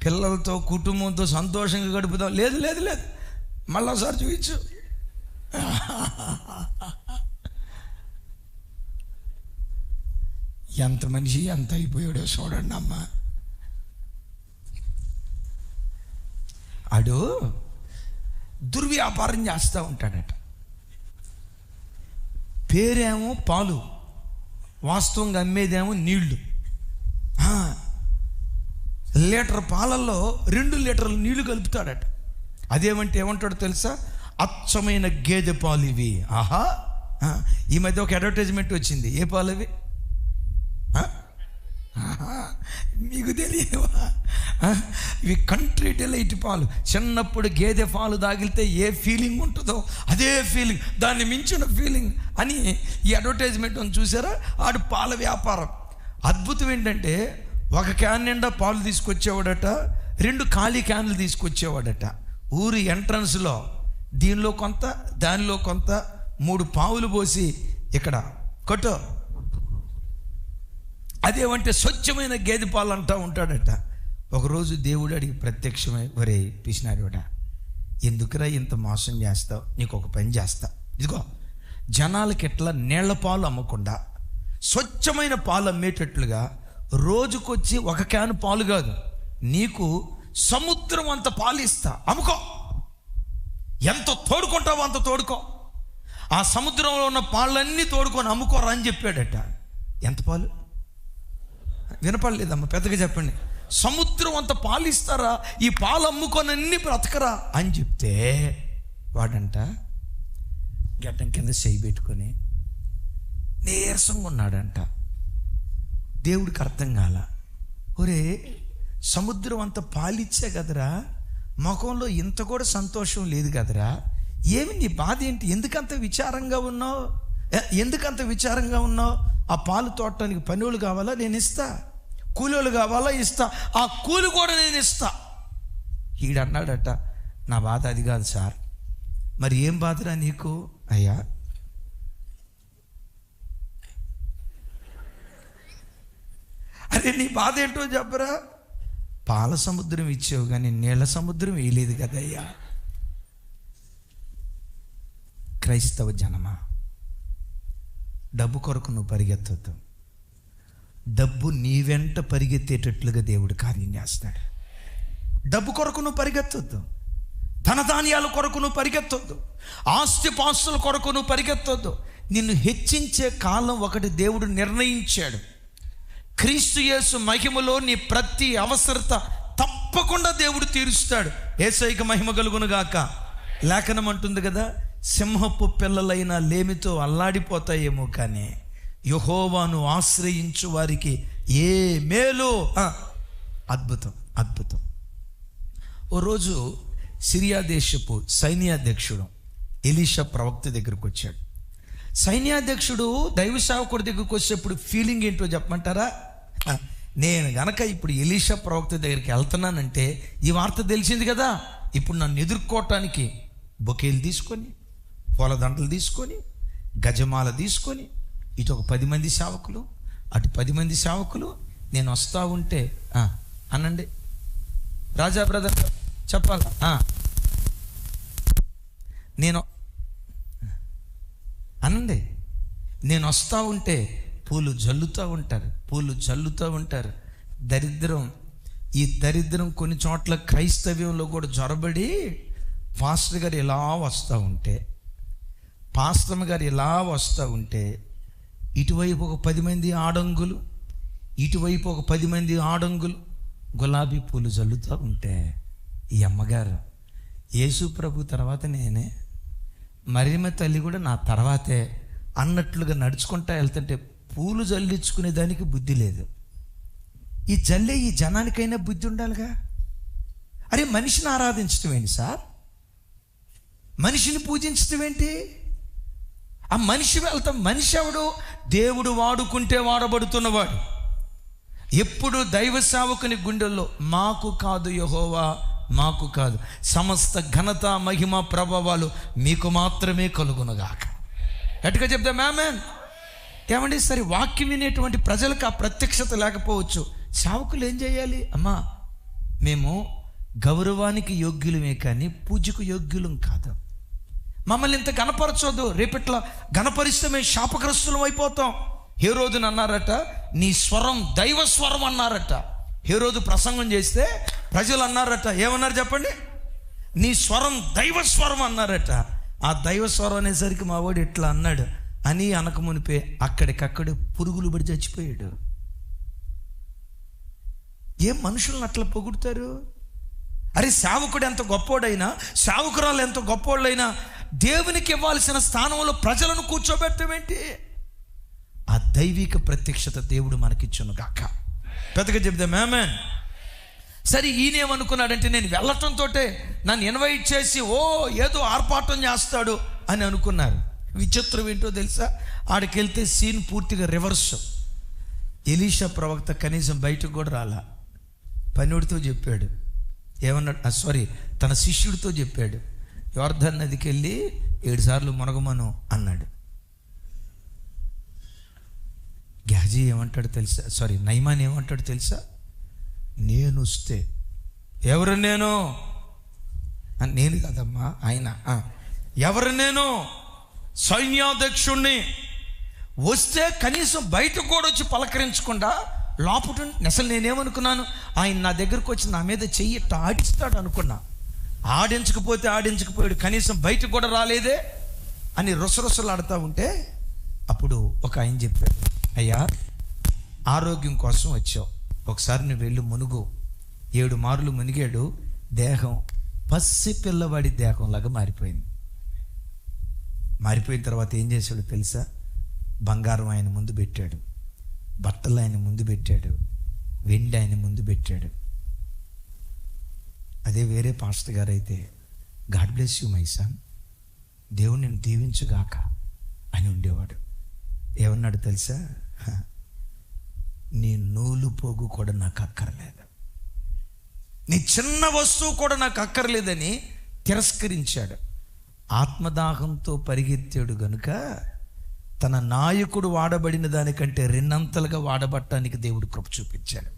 పిల్లలతో కుటుంబంతో సంతోషంగా గడుపుదాం. లేదు లేదు లేదు, మళ్ళీ ఒకసారి చూపించు. ఎంత మనిషి ఎంత అయిపోయాడో చూడండి అమ్మ. ఆడు దుర్వ్యాపారం చేస్తూ ఉంటాడట. పేరేమో పాలు, వాస్తవంగా అమ్మేదేమో నీళ్లు. లీటర్ పాలల్లో 2 లీటర్ల నీళ్లు కలుపుతాడట. అదేమంటే ఏమంటాడో తెలుసా? అచ్చమైన గేదె పాలు ఇవి. ఆహా, ఈ మధ్య ఒక అడ్వర్టైజ్మెంట్ వచ్చింది. ఏ పాలు అవి? మీకు తెలియవా? ఇవి కంట్రీ డిలైట్ పాలు. చిన్నప్పుడు గేదె పాలు తాగితే ఏ ఫీలింగ్ ఉంటుందో అదే ఫీలింగ్, దాన్ని మించిన ఫీలింగ్ అని ఈ అడ్వర్టైజ్మెంట్ చూసారా? ఆడు పాల వ్యాపారం. అద్భుతం ఏంటంటే, ఒక క్యాన్ నిండా పాలు తీసుకొచ్చేవాడట, 2 ఖాళీ క్యాన్లు తీసుకొచ్చేవాడట. ఊరి ఎంట్రన్స్లో దీనిలో కొంత దానిలో కొంత 3 పావులు పోసి ఇక్కడ కొట్టు, అదేమంటే స్వచ్ఛమైన గేదె పాలు అంటూ ఉంటాడట. ఒకరోజు దేవుడు అడిగి ప్రత్యక్షమై, ఒరే పిసినారుడా, ఎందుకురా ఇంత మోసం చేస్తావు? నీకు ఒక పని చేస్తా. ఇదిగో, జనాలకి ఎట్లా నీళ్ల పాలు అమ్మకుండా స్వచ్ఛమైన పాలు అమ్మేటట్లుగా రోజుకొచ్చి 1 క్యాన్ పాలు కాదు, నీకు సముద్రం అంత పాలు ఇస్తా, అమ్ముకో. ఎంత తోడుకుంటావో అంత తోడుకో. ఆ సముద్రంలో ఉన్న పాలన్నీ తోడుకొని అమ్ముకోరా అని చెప్పాడట. ఎంత పాలు? వినపడలేదమ్మా, పెద్దగా చెప్పండి. సముద్రం అంత పాలు ఇస్తారా? ఈ పాలు అమ్ముకొని అన్ని బ్రతకరా అని చెప్తే వాడంట గడ్డం కింద చేయి పెట్టుకొని నీరసంగా ఉన్నాడంట. దేవుడికి అర్థం కాల. ఒరే, సముద్రం అంత పాలిచ్చే కదరా, ముఖంలో ఇంత కూడా సంతోషం లేదు కదరా, ఏమి నీ బాధ ఏంటి? ఎందుకంత విచారంగా ఉన్నావు? ఎందుకంత విచారంగా ఉన్నావు? ఆ పాలు తోటడానికి పనులు కావాలా? నేను ఇస్తా. కూలీలు కావాలా? ఇస్తా. ఆ కూలి కూడా నేను ఇస్తా. ఈడన్నాడట, నా బాధ అది కాదు సార్. మరి ఏం బాధరా నీకు? అయ్యా, అరే నీ బాధ ఏంటో చెప్పరా? పాల సముద్రం ఇచ్చావు కానీ నీళ్ళ సముద్రం వేయలేదు కదయ్యా. క్రైస్తవ జనమా, డబ్బు కొరకు నువ్వు పరిగెత్తొద్దు. డబ్బు నీ వెంట పరిగెత్తేటట్లుగా దేవుడు కార్యం చేస్తాడు. డబ్బు కొరకు నువ్వు పరిగెత్తొద్దు. ధనధాన్యాల కొరకు నువ్వు పరిగెత్తొద్దు. ఆస్తిపాస్తుల కొరకు నువ్వు పరిగెత్తొద్దు. నిన్ను హెచ్చించే కాలం ఒకటి దేవుడు నిర్ణయించాడు. క్రీస్తు యేసు మహిమలో నీ ప్రతి అవసరత తప్పకుండా దేవుడు తీరుస్తాడు. యేసయ్యకి మహిమ కలుగును గాక. లేఖనం అంటుంది కదా, సింహపు పిల్లలైన లేమితో అల్లాడిపోతాయేమో కానీ యెహోవాను ఆశ్రయించు వారికి ఏ మేలు. అద్భుతం అద్భుతం. ఓ రోజు సిరియా దేశపు సైన్యాధ్యక్షుడు ఎలీషా ప్రవక్త దగ్గరకు వచ్చాడు. సైన్యాధ్యక్షుడు దైవ సేవకుడి దగ్గరకు వచ్చేప్పుడు ఫీలింగ్ ఏంటో చెప్పమంటారా? నేను గనక ఇప్పుడు ఎలీషా ప్రవక్త దగ్గరికి వెళ్తున్నానంటే ఈ వార్త తెలిసింది కదా, ఇప్పుడు నన్ను ఎదుర్కోవటానికి బొకేలు తీసుకొని, పూలదండలు తీసుకొని, గజమాల తీసుకొని, ఇటు ఒక 10 మంది సేవకులు, అటు 10 మంది సేవకులు, నేను వస్తూ ఉంటే అనండి రాజా బ్రదర్ చెప్పాలా, నేను అనండి, నేను వస్తూ ఉంటే పూలు జల్లుతూ ఉంటారు. ఈ దరిద్రం కొన్ని చోట్ల క్రైస్తవ్యంలో కూడా జొరబడి పాస్టర్ గారు ఇలా వస్తూ ఉంటే ఇటువైపు ఒక 10 మంది ఆడంగులు, ఇటువైపు ఒక 10 మంది ఆడంగులు గులాబీ పూలు జల్లుతూ ఉంటే ఈ అమ్మగారు, యేసు ప్రభు తర్వాత నేనే, మరియమ్మ తల్లి కూడా నా తర్వాతే అన్నట్లుగా నడుచుకుంటా వెళ్తుంటే పూలు జల్లించుకునే దానికి బుద్ధి లేదు. ఈ జల్లే ఈ జనానికైనా బుద్ధి ఉండాలిగా. అరే మనిషిని ఆరాధించడం ఏంటి సార్? మనిషిని పూజించడం ఏంటి? ఆ మనిషి వెళ్తాం. మనిషి ఎవడు? దేవుడు వాడుకుంటే వాడబడుతున్నవాడు. ఎప్పుడు దైవ సేవకుని గుండెల్లో మాకు కాదు యెహోవా, మాకు కాదు, సమస్త ఘనత మహిమ ప్రభావాలు మీకు మాత్రమే కలుగునుగాక. గట్టిగా చెప్తాం ఆమేన్. ఏమండి, సరే వాక్యం వినేటువంటి ప్రజలకు ఆ ప్రత్యక్షత లేకపోవచ్చు. సేవకులు ఏం చేయాలి? అమ్మా, మేము గౌరవానికి యోగ్యులమే కానీ పూజకు యోగ్యులం కాదు. మమ్మల్ని ఇంత గణపరచొద్దు. రేపట్లా గణపరిస్తే మేము శాపగ్రస్తులం అయిపోతాం. హేరోదుని అన్నారట, నీ స్వరం దైవ స్వరం అన్నారట. హేరోదు ప్రసంగం చేస్తే ప్రజలు అన్నారట, ఏమన్నారు చెప్పండి? నీ స్వరం దైవ స్వరం అన్నారట. ఆ దైవ స్వరం అనేసరికి మా వాడు ఇట్లా అన్నాడు అని అనక మునిపే అక్కడికక్కడే పురుగులు పడి చచ్చిపోయాడు. ఏం మనుషులను అట్లా పొగుడుతారు? అరే సేవకుడు ఎంత గొప్పోడైనా, సేవకురాలు ఎంత గొప్పోళ్ళైనా దేవునికి ఇవ్వాల్సిన స్థానంలో ప్రజలను కూర్చోబెట్టమేంటి? ఆ దైవిక ప్రత్యక్షత దేవుడు మనకిచ్చును గాక. పెద్దగా చెప్దాం ఆమేన్. సరే, ఈయనేమనుకున్నాడంటే నేను వెళ్ళటంతో నన్ను ఇన్వైట్ చేసి ఏదో ఆర్పాటం చేస్తాడు అని అనుకున్నారు. విచిత్రం ఏంటో తెలుసా? ఆడికి వెళ్తే సీన్ పూర్తిగా రివర్స్. ఎలీషా ప్రవక్త కనీసం బయటకు కూడా రాలా. పనుడితో చెప్పాడు, ఏమన్నాడు? తన శిష్యుడితో చెప్పాడు, యోర్దాను నదికి వెళ్ళి 7 సార్లు మునగమను అన్నాడు. గ్యాజీ ఏమంటాడు తెలుసా? నైమాన్ ఏమంటాడు తెలుసా? నేను వస్తే ఎవరు? నేను కదమ్మా ఆయన. ఎవరు? నేను సైన్యాధ్యక్షుణ్ణి. వస్తే కనీసం బయటకు కూడా వచ్చి పలకరించకుండా లోపల అసలు నేనేమనుకున్నాను, ఆయన నా దగ్గరకు వచ్చి నా మీద చెయ్యి ఆడిస్తాడు అనుకున్నా. ఆడించకపోయాడు, కనీసం బయటకు కూడా రాలేదే అని రుసరుసలు ఆడుతూ ఉంటే అప్పుడు ఒక ఆయన చెప్పాడు, అయ్యా ఆరోగ్యం కోసం వచ్చావు, ఒకసారి నువ్వు వెళ్ళి మునుగు. 7 మార్లు మునిగాడు. దేహం పసి పిల్లవాడి దేహంలాగా మారిపోయింది. మారిపోయిన తర్వాత ఏం చేశాడు తెలుసా? బంగారం ఆయన ముందు పెట్టాడు, బట్టలు ఆయన ముందు పెట్టాడు, వెండి ఆయన ముందు పెట్టాడు. అదే వేరే పాస్టర్ గారు అయితే, God bless you my son, దేవుడు నేను దీవించుగాక అని ఉండేవాడు. ఏమన్నాడు తెలుసా? నీ నూలు పోగు కూడా నాకు అక్కర్లేదు, నీ చిన్న వస్తువు కూడా నాకు అక్కర్లేదని తిరస్కరించాడు. ఆత్మదాహంతో పరిగెత్తాడు గనుక తన నాయకుడు వాడబడిన దానికంటే 2 అంతలుగా వాడబట్టడానికి దేవుడు కృప చూపించాడు.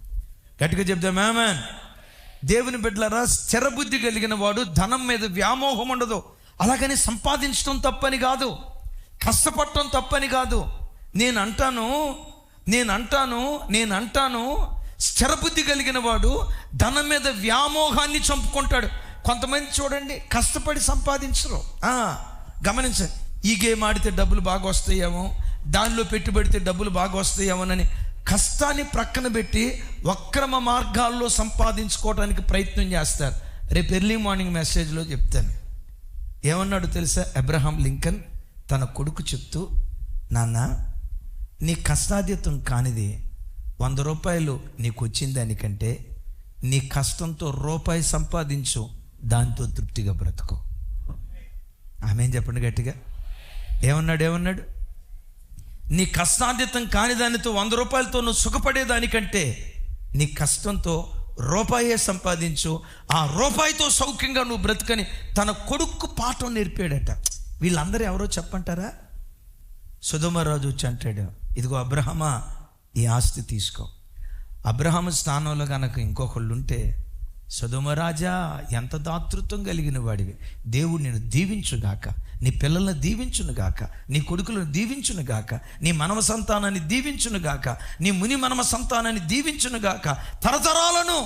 గట్టిగా చెప్దాం ఆమేన్. దేవుని బిడ్డలారా, స్థిర బుద్ధి కలిగిన వాడు ధనం మీద వ్యామోహం ఉండదు. అలాగని సంపాదించడం తప్పని కాదు, కష్టపడటం తప్పని కాదు. నేను అంటాను స్థిర బుద్ధి కలిగిన వాడు ధనం మీద వ్యామోహాన్ని చంపుకుంటాడు. కొంతమంది చూడండి, కష్టపడి సంపాదించరు. గమనించండి, ఈ గేమ్ ఆడితే డబ్బులు బాగా వస్తాయేమో, దానిలో పెట్టుబడితే డబ్బులు బాగా వస్తాయేమోనని కష్టాన్ని ప్రక్కన పెట్టి వక్రమ మార్గాల్లో సంపాదించుకోవడానికి ప్రయత్నం చేస్తారు. రేపు ఎర్లీ మార్నింగ్ మెసేజ్లో చెప్తాను. ఏమన్నాడు తెలుసా? అబ్రహాం లింకన్ తన కొడుకు చెప్తూ, నాన్న నీ కష్టాతీతం కానిది 100 రూపాయలు నీకు వచ్చిన దానికంటే నీ కష్టంతో రూపాయి సంపాదించు, దాంతో తృప్తిగా బ్రతుకు. ఆమెం చెప్పండి గట్టిగా. ఏమన్నాడు? నీ కష్టాతీతం కాని దానితో 100 రూపాయలతో నువ్వు సుఖపడేదానికంటే నీ కష్టంతో రూపాయే సంపాదించు, ఆ రూపాయితో సౌఖ్యంగా నువ్వు బ్రతుకని తన కొడుకు పాఠం నేర్పాడట. వీళ్ళందరూ ఎవరో చెప్పంటారా? సొదొమరాజు వచ్చి అంటాడు, ఇదిగో అబ్రహామా, ఈ ఆస్తి తీసుకో. అబ్రహాము స్థానంలో కనుక ఇంకొకళ్ళు ఉంటే, సొదొమరాజా ఎంత దాతృత్వం కలిగిన వాడివి, దేవుడు నేను దీవించుగాక, నీ పిల్లల్ని దీవించునుగాక, నీ కొడుకులను దీవించునుగాక, నీ మనవ సంతానాన్ని దీవించునుగాక, నీ ముని మనమ సంతానాన్ని దీవించునుగాక, తరతరాలను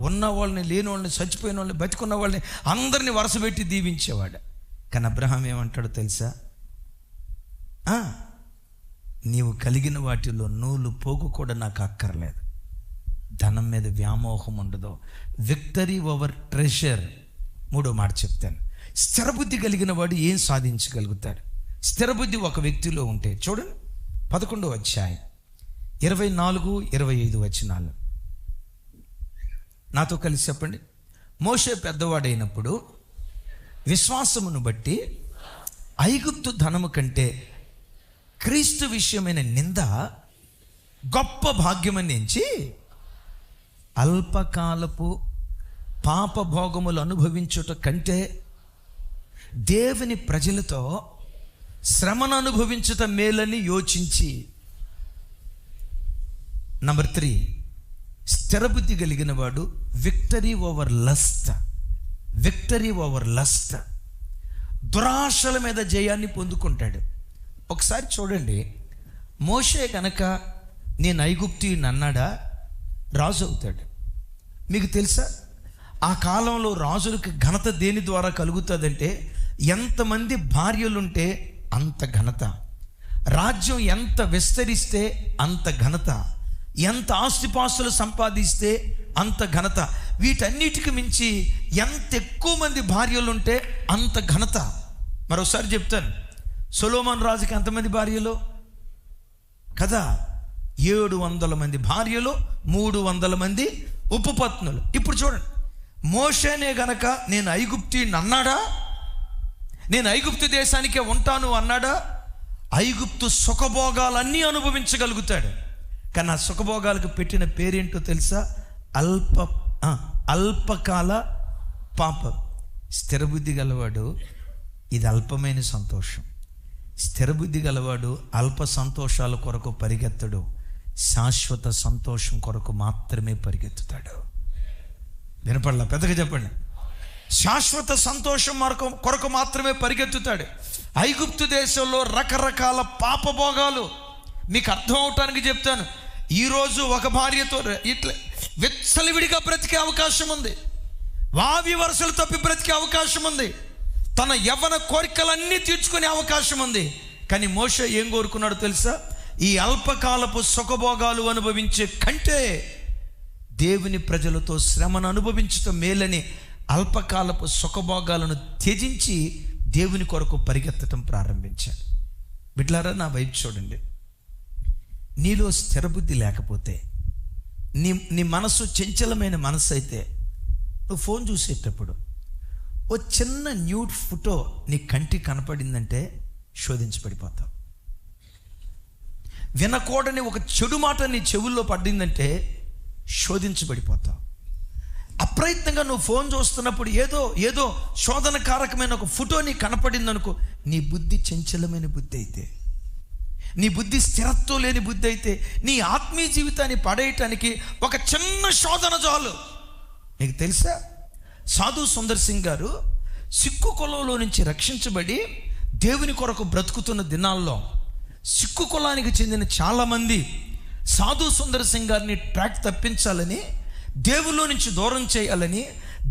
ఉన్న వాళ్ళని, లేని వాళ్ళని, చచ్చిపోయిన వాళ్ళని, బతికున్న వాళ్ళని అందరినీ వరుసపెట్టి దీవించేవాడు. కానీ అబ్రహాం ఏమంటాడో తెలుసా? నీవు కలిగిన వాటిలో నూలు పోగు కూడా నాకు అక్కర్లేదు. ధనం మీద వ్యామోహం ఉండదు. Victory over treasure. 3వ మాట చెప్తాను. స్థిరబుద్ధి కలిగిన వాడు ఏం సాధించగలుగుతాడు? స్థిరబుద్ధి ఒక వ్యక్తిలో ఉంటే చూడండి, 11వ అధ్యాయం 24-25 వచనాలు నాతో కలిసి చెప్పండి. మోషే పెద్దవాడైనప్పుడు విశ్వాసమును బట్టి ఐగుప్తు ధనము కంటే క్రీస్తు విషయమైన నింద గొప్ప భాగ్యమని ఎంచి అల్పకాలపు పాపభోగములు అనుభవించుట కంటే దేవుని ప్రజలతో శ్రమను అనుభవించుట మేలని యోచించి. నంబర్ 3, స్థిరబుద్ధి కలిగిన వాడు విక్టరీ ఓవర్ లస్ట్, దురాశల మీద జయాన్ని పొందుకుంటాడు. ఒకసారి చూడండి, మోషే కనుక నేను ఐగుప్తీయుని అన్నాడా, రాజు అవుతాడు. మీకు తెలుసా, ఆ కాలంలో రాజులకు ఘనత దేని ద్వారా కలుగుతుందంటే, ఎంతమంది భార్యలుంటే అంత ఘనత, రాజ్యం ఎంత విస్తరిస్తే అంత ఘనత, ఎంత ఆస్తిపాస్తులు సంపాదిస్తే అంత ఘనత, వీటన్నిటికి మించి ఎంత ఎక్కువ మంది భార్యలుంటే అంత ఘనత. మరోసారి చెప్తాను, సొలొమోను రాజుకి ఎంతమంది భార్యలు కదా? 700 మంది భార్యలు, 300 మంది ఉపపత్నులు. ఇప్పుడు చూడండి, మోషేనే గనక నేను ఐగుప్తీయుని అన్నాడా, నేను ఐగుప్తు దేశానికే ఉంటాను అన్నాడా, ఐగుప్తు సుఖభోగాలన్నీ అనుభవించగలుగుతాడు. కానీ ఆ సుఖభోగాలకు పెట్టిన పేరేంటో తెలుసా? అల్పకాల పాపం. స్థిరబుద్ధి గలవాడు ఇది అల్పమైన సంతోషం. స్థిరబుద్ధి గలవాడు అల్ప సంతోషాల కొరకు పరిగెత్తడు, శాశ్వత సంతోషం కొరకు మాత్రమే పరిగెత్తుతాడు. వినపడలా? పెద్దగా చెప్పండి. శాశ్వత సంతోషం కొరకు మాత్రమే పరిగెత్తుతాడు. ఐగుప్తు దేశంలో రకరకాల పాపభోగాలు మీకు అర్థం అవటానికి చెప్తాను. ఈరోజు ఒక భార్యతో ఇట్లా విచ్చలవిడిగా బ్రతికే అవకాశం ఉంది, వావి వరుసలు తప్పి బ్రతికే అవకాశం ఉంది, తన యవ్వన కోరికలన్నీ తీర్చుకునే అవకాశం ఉంది. కానీ మోషే ఏం కోరుకున్నాడో తెలుసా? ఈ అల్పకాలపు సుఖభోగాలు అనుభవించే కంటే దేవుని ప్రజలతో శ్రమను అనుభవించటం మేలని అల్పకాలపు సుఖభోగాలను త్యజించి దేవుని కొరకు పరిగెత్తడం ప్రారంభించాడు. బిడ్లారా, నా వైపు చూడండి. నీలో స్థిరబుద్ధి లేకపోతే, నీ మనసు చంచలమైన మనసు అయితే, నువ్వు ఫోన్ చూసేటప్పుడు ఓ చిన్న న్యూడ్ ఫోటో నీ కంటికి కనపడిందంటే శోధించబడిపోతావు. వినకూడని ఒక చెడు మాట నీ చెవుల్లో పడిందంటే శోధించబడిపోతావు. అప్రయత్నంగా నువ్వు ఫోన్ చూస్తున్నప్పుడు ఏదో శోధనకారకమైన ఒక ఫోటో నీకు కనపడిందనుకో, నీ బుద్ధి చంచలమైన బుద్ధి అయితే, నీ బుద్ధి స్థిరత్వం లేని బుద్ధి అయితే, నీ ఆత్మీయ జీవితాన్ని పడేయటానికి ఒక చిన్న శోధన చాలు. నీకు తెలుసా, సాధు సుందర్ సింగ్ గారు సిక్కు కులంలో నుంచి రక్షించబడి దేవుని కొరకు బ్రతుకుతున్న దినాల్లో సిక్కు కులానికి చెందిన చాలామంది సాధు సుందర్ సింగ్ గారిని ట్రాక్ తప్పించాలని, దేవుల్లో నుంచి దూరం చేయాలని,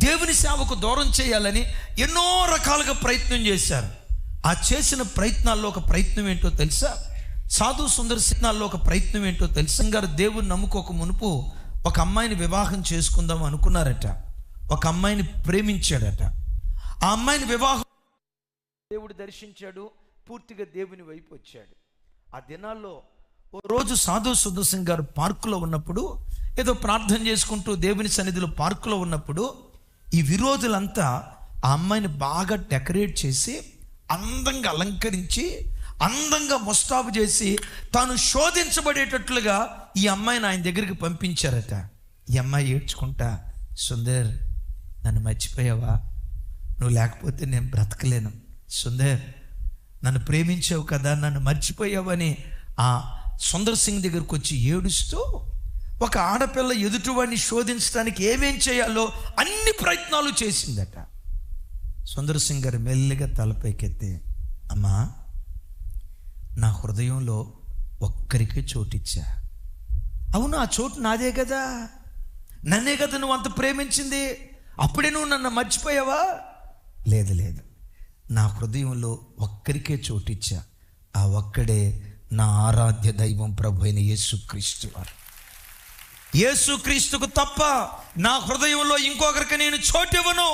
దేవుని సేవకు దూరం చేయాలని ఎన్నో రకాలుగా ప్రయత్నం చేశారు. ఆ చేసిన ప్రయత్నాల్లో ఒక ప్రయత్నం ఏంటో తెలుసా? సాధు సుందర్ సింగ్నాల్లో ఒక ప్రయత్నం ఏంటో తెలుసా? గారు దేవుని నమ్ముకోక మునుపు ఒక అమ్మాయిని వివాహం చేసుకుందాం అనుకున్నారట. ఒక అమ్మాయిని ప్రేమించాడట. ఆ అమ్మాయిని వివాహం దేవుడు దర్శించాడు, పూర్తిగా దేవుని వైపు వచ్చాడు. ఆ దినాల్లో ఓ రోజు సాధు సుందర్ సింగ్ గారు పార్కులో ఉన్నప్పుడు, ఏదో ప్రార్థన చేసుకుంటూ దేవుని సన్నిధిలో పార్కులో ఉన్నప్పుడు, ఈ విరోధులంతా ఆ అమ్మాయిని బాగా డెకరేట్ చేసి, అందంగా అలంకరించి, అందంగా ముస్తాబు చేసి, తాను శోధించబడేటట్లుగా ఈ అమ్మాయిని ఆయన దగ్గరికి పంపించారట. ఈ అమ్మాయి ఏడ్చుకుంటా, సుందర్ నన్ను మర్చిపోయావా? నువ్వు లేకపోతే నేను బ్రతకలేను. సుందర్ నన్ను ప్రేమించావు కదా, నన్ను మర్చిపోయావని ఆ సుందర్ సింగ్ దగ్గరకు వచ్చి ఏడుస్తూ, ఒక ఆడపిల్ల ఎదుటివాడిని శోధించడానికి ఏమేం చేయాలో అన్ని ప్రయత్నాలు చేసిందట. సుందర్ సింగ్ గారు మెల్లిగా తలపైకెత్తి, అమ్మా, నా హృదయంలో ఒక్కరికే చోటిచ్చా. అవును, ఆ చోటు నాదే కదా, నన్నే కదా నువ్వు అంత ప్రేమించింది, అప్పుడే నువ్వు నన్ను మర్చిపోయావా? లేదు, నా హృదయంలో ఒక్కరికే చోటిచ్చా. ఆ ఒక్కడే నా ఆరాధ్య దైవం ప్రభు అయిన యేసుక్రీస్తు వారు. యేసుక్రీస్తుకు తప్ప నా హృదయంలో ఇంకొకరికి నేను చోటివ్వను.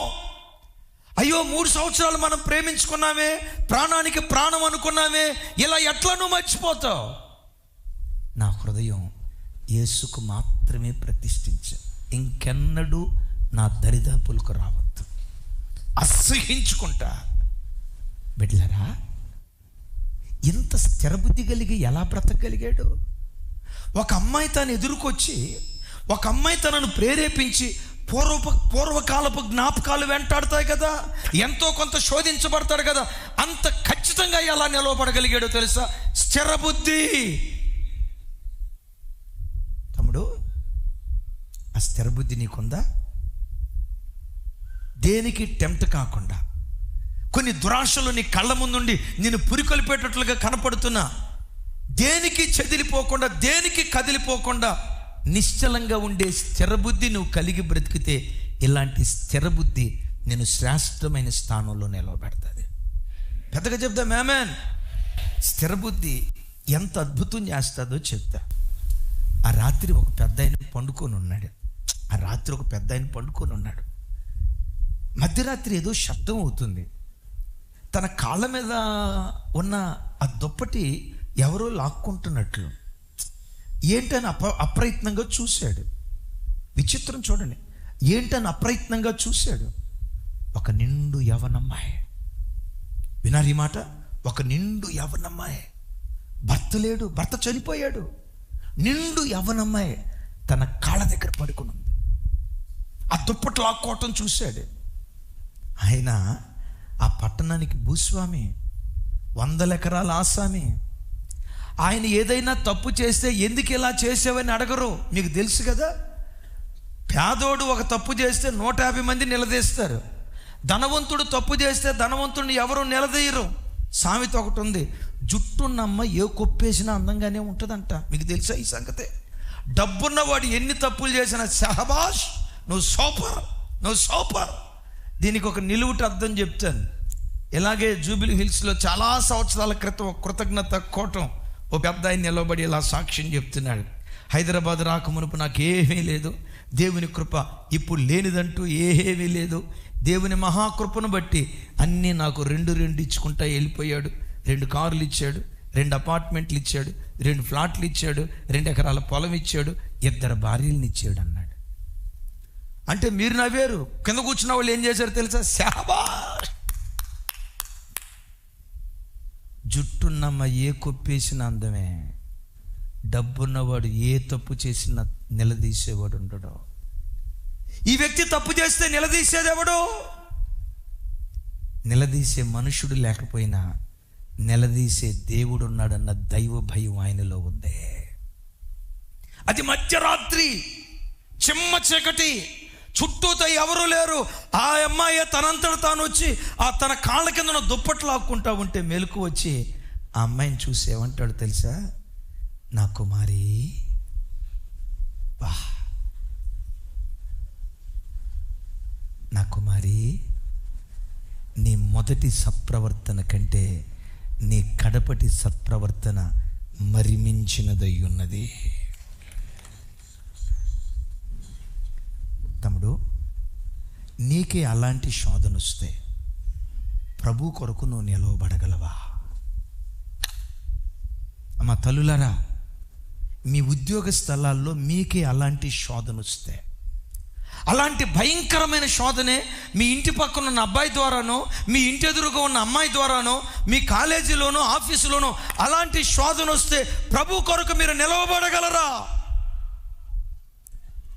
అయ్యో 3 సంవత్సరాలు మనం ప్రేమించుకున్నామే, ప్రాణానికి ప్రాణం అనుకున్నామే, ఇలా ఎట్లా నువ్వు మర్చిపోతావు? నా హృదయం యేసుకు మాత్రమే ప్రతిష్ఠించా, ఇంకెన్నడూ నా దరిదాపులకు రావద్దు, అసహించుకుంటా. బిడ్డలారా, ఇంత స్థిరబుద్ధి కలిగి ఎలా బ్రతకగలిగాడు? ఒక అమ్మాయి తను ఎదురుకొచ్చి, ఒక అమ్మాయి తనను ప్రేరేపించి, పూర్వకాలపు జ్ఞాపకాలు వెంటాడతాయి కదా, ఎంతో కొంత శోధించబడతాడు కదా, అంత ఖచ్చితంగా ఎలా నిలవబడగలిగాడో తెలుసా? స్థిరబుద్ధి. తమ్ముడు, ఆ స్థిరబుద్ధి నీకుందా? దేనికి టెంప్ట్ కాకుండా, కొన్ని దురాశలు నీ కళ్ళ ముందుండి నేను పురికొల్పేటట్లుగా కనపడుతున్నా, దేనికి చెదిలిపోకుండా, దేనికి కదిలిపోకుండా నిశ్చలంగా ఉండే స్థిరబుద్ధి నువ్వు కలిగి బ్రతికితే, ఇలాంటి స్థిరబుద్ధి నేను శ్రేష్టమైన స్థానంలో నిలవబెడుతుంది. పెద్దగా చెప్తా మేమేన్. స్థిరబుద్ధి ఎంత అద్భుతం చేస్తుందో చెప్తా. ఆ రాత్రి ఒక పెద్ద ఆయన పండుకొని ఉన్నాడు. మధ్యరాత్రి ఏదో శబ్దం అవుతుంది. తన కాళ్ళ మీద ఉన్న ఆ దుప్పటి ఎవరో లాక్కుంటున్నట్లు ఏంటని అప్రయత్నంగా చూశాడు. విచిత్రం చూడండి, ఏంటని అప్రయత్నంగా చూశాడు. ఒక నిండు యవ్వనమ్మాయి, వినాలి ఈ మాట, ఒక నిండు యవ్వనమ్మాయి, భర్త లేడు, భర్త చనిపోయాడు, నిండు యవ్వనమ్మాయి తన కాళ్ళ దగ్గర పడుకుని ఉంది. ఆ దుప్పట్లు లాక్కోవటం చూశాడు. ఆయన ఆ పట్టణానికి భూస్వామి, 100 ఎకరాల ఆసామి. ఆయన ఏదైనా తప్పు చేస్తే ఎందుకు ఇలా చేసావని అడగరు, మీకు తెలుసు కదా. పేదోడు ఒక తప్పు చేస్తే 150 మంది నిలదీస్తారు. ధనవంతుడు తప్పు చేస్తే ధనవంతుడిని ఎవరు నిలదీయరు. సామెత ఒకటి ఉంది, జుట్టున్నమ్మ ఏ కొప్పేసినా అందంగానే ఉంటుందంట. మీకు తెలుసా ఈ సంగతే? డబ్బున్నవాడు ఎన్ని తప్పులు చేసినా షహబాష్, నువ్వు సూపర్. దీనికి ఒక నిలువుట అర్థం చెప్తాను. ఇలాగే జూబిలీ హిల్స్లో చాలా సంవత్సరాల క్రితం కృతజ్ఞత కోటం ఓ పెద్ద ఆయన నిలబడి ఇలా సాక్ష్యం చెప్తున్నాడు. హైదరాబాద్ రాకమునుపు నాకు ఏమీ లేదు, దేవుని కృప ఇప్పుడు లేనిదంటూ ఏమీ లేదు. దేవుని మహాకృపను బట్టి అన్నీ నాకు 2 ఇచ్చుకుంటా వెళ్ళిపోయాడు. 2 కార్లు ఇచ్చాడు, 2 అపార్ట్మెంట్లు ఇచ్చాడు, 2 ఫ్లాట్లు ఇచ్చాడు, 2 ఎకరాల పొలం ఇచ్చాడు, 2 భార్యలను ఇచ్చాడు అన్నాడు. అంటే మీరు నవ్వారు, కింద కూర్చున్న వాళ్ళు ఏం చేశారు తెలుసా? శాబాష్. జుట్టున్నమ్మ ఏ కొప్పేసిన అందమే, డబ్బున్నవాడు ఏ తప్పు చేసినా నిలదీసేవాడు ఉండడు. ఈ వ్యక్తి తప్పు చేస్తే నిలదీసేది ఎవడు? నిలదీసే మనుషుడు లేకపోయినా నిలదీసే దేవుడు ఉన్నాడన్న దైవ భయం ఆయనలో ఉంది. అది మధ్యరాత్రి, చిమ్మ చీకటి, చుట్టూతో ఎవరు లేరు. ఆ అమ్మాయి తనంతట తాను వచ్చి ఆ తన కాళ్ళ కింద దుప్పట్లు లాక్కుంటా ఉంటే మెలకు వచ్చి ఆ అమ్మాయిని చూసి ఏమంటాడు తెలుసా? నా కుమారి, వా, నా కుమారి, నీ మొదటి సత్ప్రవర్తన కంటే నీ కడపటి సత్ప్రవర్తన మరిమించినదై ఉన్నది. తమ్ముడు, నీకే అలాంటి శోధన వస్తే ప్రభు కొరకు నువ్వు నిలవబడగలవా? అమ్మ తల్లులారా, మీ ఉద్యోగ స్థలాల్లో మీకే అలాంటి శోధన వస్తే, అలాంటి భయంకరమైన శోధనే మీ ఇంటి పక్కన ఉన్న అబ్బాయి ద్వారానో, మీ ఇంటి ఎదురుగా ఉన్న అమ్మాయి ద్వారానో, మీ కాలేజీలోనో ఆఫీసులోనో అలాంటి శోధన వస్తే ప్రభు కొరకు మీరు నిలవబడగలరా?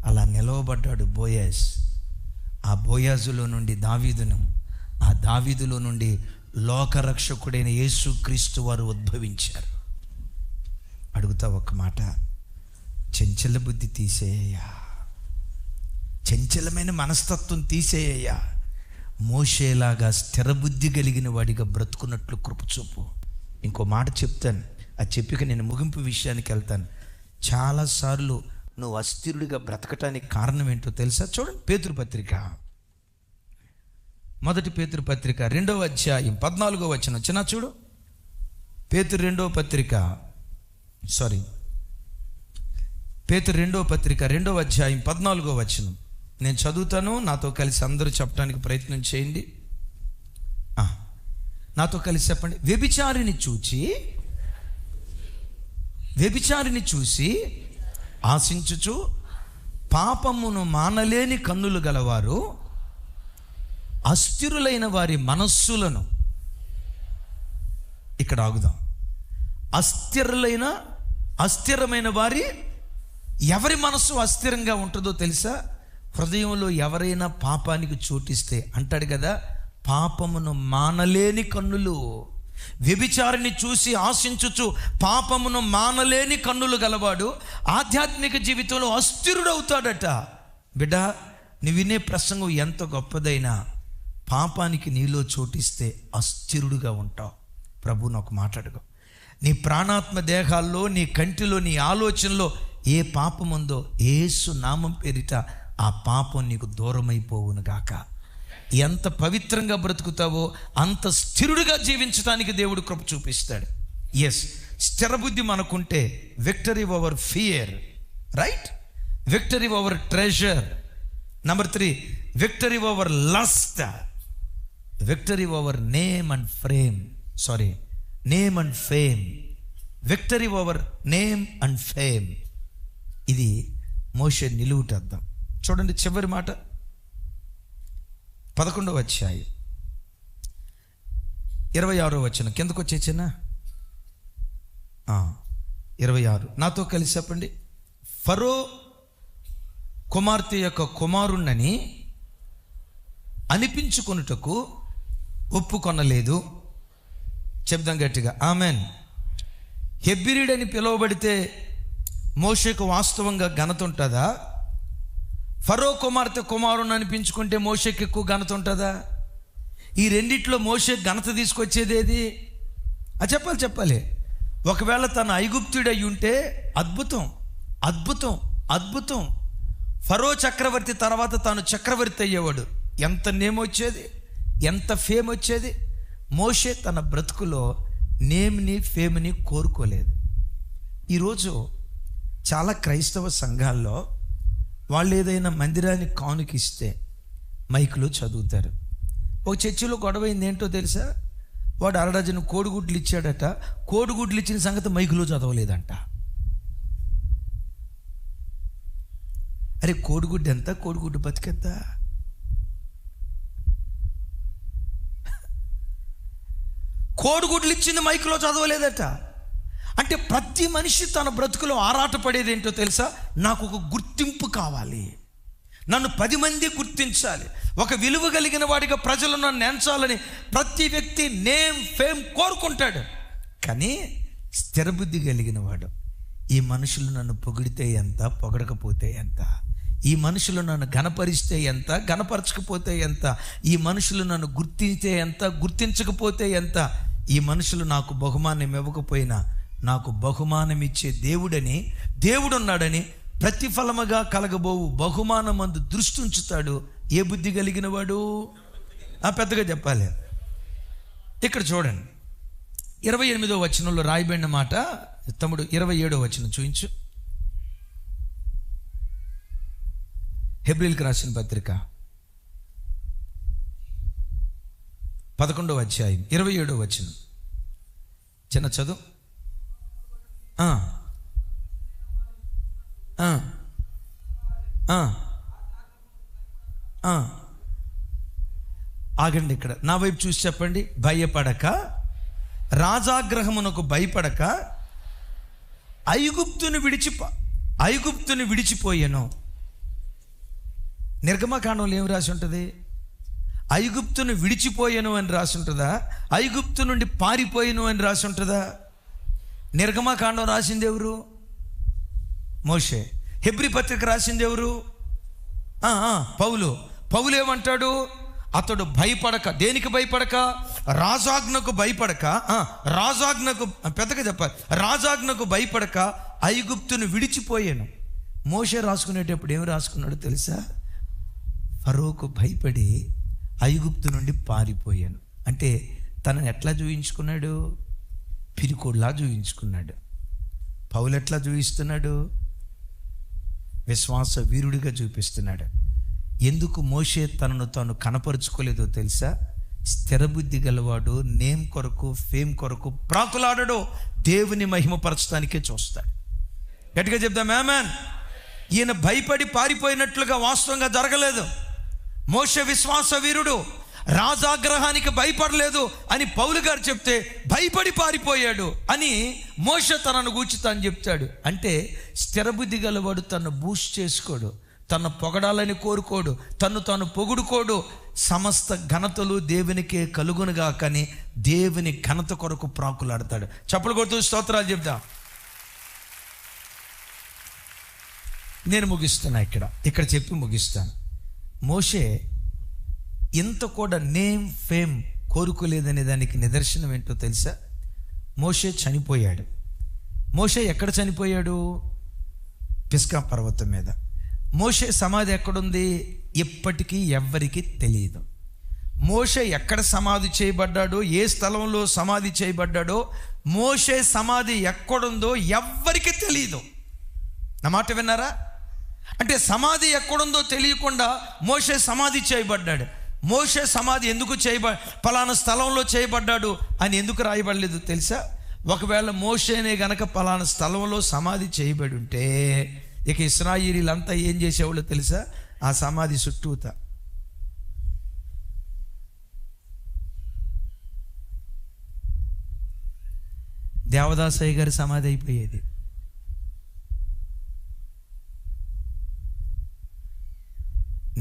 అలా నిలవబడ్డాడు బోయాజ్. ఆ బోయాజులో నుండి దావీదును, ఆ దావీదులో నుండి లోకరక్షకుడైన యేసుక్రీస్తు వారు ఉద్భవించారు. అడుగుతా ఒక మాట, చంచల బుద్ధి తీసేయ్యా, చంచలమైన మనస్తత్వం తీసేయ్యా, మోషేలాగా స్థిర బుద్ధి కలిగిన వాడిగా బ్రతుకున్నట్లు కృపచూపు. ఇంకో మాట చెప్తాను, అది చెప్పిక నేను ముగింపు విషయానికి వెళ్తాను. చాలాసార్లు నువ్వు అస్థిరుడిగా బ్రతకటానికి కారణం ఏంటో తెలుసా? చూడండి, పేతురుపత్రిక, 1 పేతురుపత్రిక 2వ అధ్యాయం 14వ వచనం. చిన్న చూడు, పేతురు 2వ పత్రిక 2వ అధ్యాయం 14వ వచనం. నేను చదువుతాను, నాతో కలిసి అందరూ చెప్పడానికి ప్రయత్నం చేయండి. నాతో కలిసి చెప్పండి. వ్యభిచారిని చూసి ఆశించుచు పాపమును మానలేని కన్నులు గలవారు అస్థిరులైన వారి మనస్సులను, ఇక్కడ ఆగుదాం. అస్థిరమైన వారి, ఎవరి మనస్సు అస్థిరంగా ఉంటుందో తెలుసా? హృదయంలో ఎవరైనా పాపానికి చోటిస్తే అంటాడు కదా, పాపమును మానలేని కన్నులు. వ్యభిచారిని చూసి ఆశించుచు పాపమును మానలేని కన్నులు గలవాడు ఆధ్యాత్మిక జీవితంలో అస్థిరుడవుతాడట. బిడ్డ, నీ వినే ప్రసంగం ఎంత గొప్పదైనా పాపానికి నీలో చోటిస్తే అస్థిరుడుగా ఉంటావు. ప్రభు నాకు మాట్లాడుకో. నీ ప్రాణాత్మ దేహాల్లో, నీ కంటిలో, నీ ఆలోచనలో ఏ పాపం ఉందో యేసు నామం పేరిట ఆ పాపం నీకు దూరమైపోవును గాక. ఎంత పవిత్రంగా బ్రతుకుతావో అంత స్థిరుడిగా జీవించడానికి దేవుడు కృప చూపిస్తాడు. ఎస్, స్థిరబుద్ధి మనకుంటే victory over fear, right? Victory over treasure. Number 3, victory over lust, victory over name and fame. Victory over name and fame. ఇది మోషే నిలువుటద్దాం. చూడండి చివరి మాట, 11వ అధ్యాయం 26వ వచనం. కిందకు వచ్చేనా? 26. నాతో కలిసి చెప్పండి. ఫరో కుమార్తె యొక్క కుమారుణ్ణని అనిపించుకొనుటకు ఒప్పుకొనలేదు. చెప్దాం గట్టిగా, ఆమెన్. హెబ్రీడని పిలువబడితే మోషేకు వాస్తవంగా ఘనత ఉంటుందా? ఫరో కుమార్తె కుమారుని అనిపించుకుంటే మోషేకి ఎక్కువ ఘనత ఉంటుందా? ఈ రెండిట్లో మోషే ఘనత తీసుకొచ్చేది ఏది? చెప్పాలి. ఒకవేళ తను ఐగుప్తుడై ఉంటే అద్భుతం. ఫరో చక్రవర్తి తర్వాత తాను చక్రవర్తి అయ్యేవాడు. ఎంత నేమ్ వచ్చేది, ఎంత ఫేమ్ వచ్చేది. మోషే తన బ్రతుకులో నేమ్ని ఫేమ్ని కోరుకోలేదు. ఈరోజు చాలా క్రైస్తవ సంఘాల్లో వాళ్ళు ఏదైనా మందిరాన్ని కానుకిస్తే మైకులో చదువుతారు. ఒక చర్చిలో గొడవైంది ఏంటో తెలుసా? వాడు 1 డజను కోడిగుడ్లు ఇచ్చాడట. కోడిగుడ్లు ఇచ్చిన సంగతి మైకులో చదవలేదంట. అరే, కోడిగుడ్డు ఎంత? కోడిగుడ్డు బతికెంత? కోడిగుడ్లు ఇచ్చింది మైకులో చదవలేదట. అంటే ప్రతి మనిషి తన బ్రతుకులో ఆరాటపడేది ఏంటో తెలుసా? నాకు ఒక గుర్తింపు కావాలి, నన్ను 10 మంది గుర్తించాలి, ఒక విలువ కలిగిన వాడిగా ప్రజలు నన్ను ఎంచాలని ప్రతి వ్యక్తి నేమ్ ఫేమ్ కోరుకుంటాడు. కానీ స్థిరబుద్ధి కలిగిన వాడు, ఈ మనుషులు నన్ను పొగిడితే ఎంత, పొగడకపోతే ఎంత, ఈ మనుషులు నన్ను ఘనపరిస్తే ఎంత, ఘనపరచకపోతే ఎంత, ఈ మనుషులు నన్ను గుర్తించే ఎంత, గుర్తించకపోతే ఎంత, ఈ మనుషులు నాకు బహుమానం ఇవ్వకపోయినా నాకు బహుమానం ఇచ్చే దేవుడున్నాడని ప్రతిఫలముగా కలగబోవు బహుమానమందు దృష్టి ఉంచుతాడు. ఏ బుద్ధి కలిగిన వాడు? పెద్దగా చెప్పాలి. ఇక్కడ చూడండి, 28వ వచనంలో రాయబడిన మాట. తమ్ముడు 27వ వచనం చూయించు. హెబ్రీయులకు రాసిన పత్రిక 11వ అధ్యాయం 27వ వచనం. చిన్న చదువు. ఆగండి, ఇక్కడ నా వైపు చూసి చెప్పండి. భయపడక, రాజాగ్రహమునకు భయపడక ఐగుప్తుని విడిచిపోయాను. నిర్గమకాండంలో ఏం రాసి ఉంటుంది? ఐగుప్తును విడిచిపోయాను అని రాసి ఉంటుందా? ఐగుప్తు నుండి పారిపోయాను అని రాసి ఉంటుందా? నిర్గమకాండం రాసింది ఎవరు? మోషే. హెబ్రీ పత్రిక రాసింది ఎవరు? పౌలు ఏమంటాడు? అతడు భయపడక, దేనికి భయపడక? రాజాజ్ఞకు భయపడక, పెద్దగా చెప్పాలి, రాజాజ్ఞకు భయపడక ఐగుప్తును విడిచిపోయాను. మోషే రాసుకునేటప్పుడు ఏమి రాసుకున్నాడు తెలుసా? ఫరోకు భయపడి ఐగుప్తు నుండి పారిపోయాను. అంటే తనని ఎట్లా చూయించుకున్నాడు? పిరికోడ్లా చూయించుకున్నాడు. పౌలు ఎట్లా చూపిస్తున్నాడు? విశ్వాస వీరుడిగా చూపిస్తున్నాడు. ఎందుకు మోషే తనను తాను కనపరుచుకోలేదో తెలుసా? స్థిరబుద్ధి గలవాడు నేమ్ కొరకు ఫేమ్ కొరకు ప్రాకులాడడు, దేవుని మహిమపరచడానికే చూస్తాడు. గట్టిగా చెప్దాం ఆమేన్. ఈయన భయపడి పారిపోయినట్లుగా వాస్తవంగా జరగలేదు. మోషే విశ్వాస వీరుడు, రాజాగ్రహానికి భయపడలేదు అని పౌలు గారు చెప్తే భయపడి పారిపోయాడు అని మోషే తనను గూర్చి తాను చెప్తాడు. అంటే స్థిరబుద్ధి గలవాడు తను బూస్ట్ చేసుకోడు, తను పొగడాలని కోరుకోడు, తను తాను పొగుడుకోడు. సమస్త ఘనతలు దేవునికే కలుగునుగా కానీ దేవుని ఘనత కొరకు ప్రాకులాడతాడు. చప్పలు కొడుతూ స్తోత్రాలు చెప్దాం. నేను ముగిస్తున్నా, ఇక్కడ చెప్పి ముగిస్తాను. మోషే ఇంత కూడా నేమ్ ఫేమ్ కోరుకోలేదనే దానికి నిదర్శనం ఏంటో తెలుసా? మోషే చనిపోయాడు. మోషే ఎక్కడ చనిపోయాడు? పిస్కా పర్వతం మీద. మోషే సమాధి ఎక్కడుంది? ఇప్పటికీ ఎవ్వరికీ తెలియదు. మోషే ఎక్కడ సమాధి చేయబడ్డాడో, ఏ స్థలంలో సమాధి చేయబడ్డాడో, మోషే సమాధి ఎక్కడుందో ఎవ్వరికీ తెలియదు. నా మాట విన్నారా? అంటే సమాధి ఎక్కడుందో తెలియకుండా మోషే సమాధి చేయబడ్డాడు. మోషే సమాధి ఎందుకు పలానా స్థలంలో చేయబడ్డాడు అని ఎందుకు రాయబడలేదు తెలుసా? ఒకవేళ మోషేనే గనక పలానా స్థలంలో సమాధి చేయబడి ఉంటే ఇక ఇశ్రాయేలీలంతా ఏం చేసేవాళ్ళు తెలుసా? ఆ సమాధి చుట్టూత దేవదాసయ్య గారి సమాధి అయిపోయేది.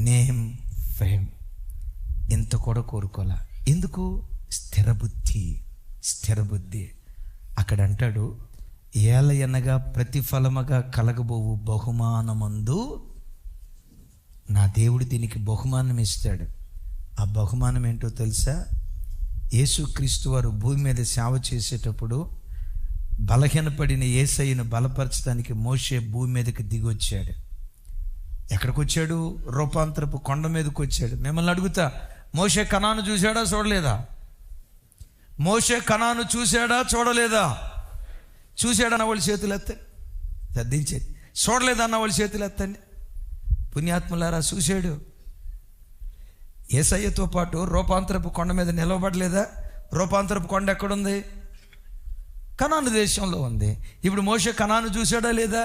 నేమ్ ఫేమ్ ఇంత కూడా కోరుకోలే. ఎందుకు? స్థిరబుద్ధి. అక్కడ అంటాడు, ఏలయనగా ప్రతిఫలముగా కలగబోవు బహుమానమందు నా దేవుడు దీనికి బహుమానం ఇస్తాడు. ఆ బహుమానం ఏంటో తెలుసా? యేసుక్రీస్తు వారు భూమి మీద సేవ చేసేటప్పుడు బలహీనపడిన యేసయ్యను బలపరచడానికి మోషే భూమి మీదకి దిగి వచ్చాడు. ఎక్కడికి వచ్చాడు? రూపాంతరపు కొండ మీదకి వచ్చాడు. మిమ్మల్ని అడుగుతా, మోషే కనాను చూశాడా చూడలేదా? మోషే కనాను చూశాడా చూడలేదా? చూశాడన్న వాళ్ళు చేతులు ఎత్తండి, దించేది. చూడలేదన్న వాళ్ళు చేతులు ఎత్తండి. పుణ్యాత్ములారా, చూశాడు. యేసయ్యతో పాటు రూపాంతరపు కొండ మీద నిలవబడలేదా? రూపాంతరపు కొండ ఎక్కడుంది? కనాను దేశంలో ఉంది. ఇప్పుడు మోషే కనాను చూశాడా లేదా?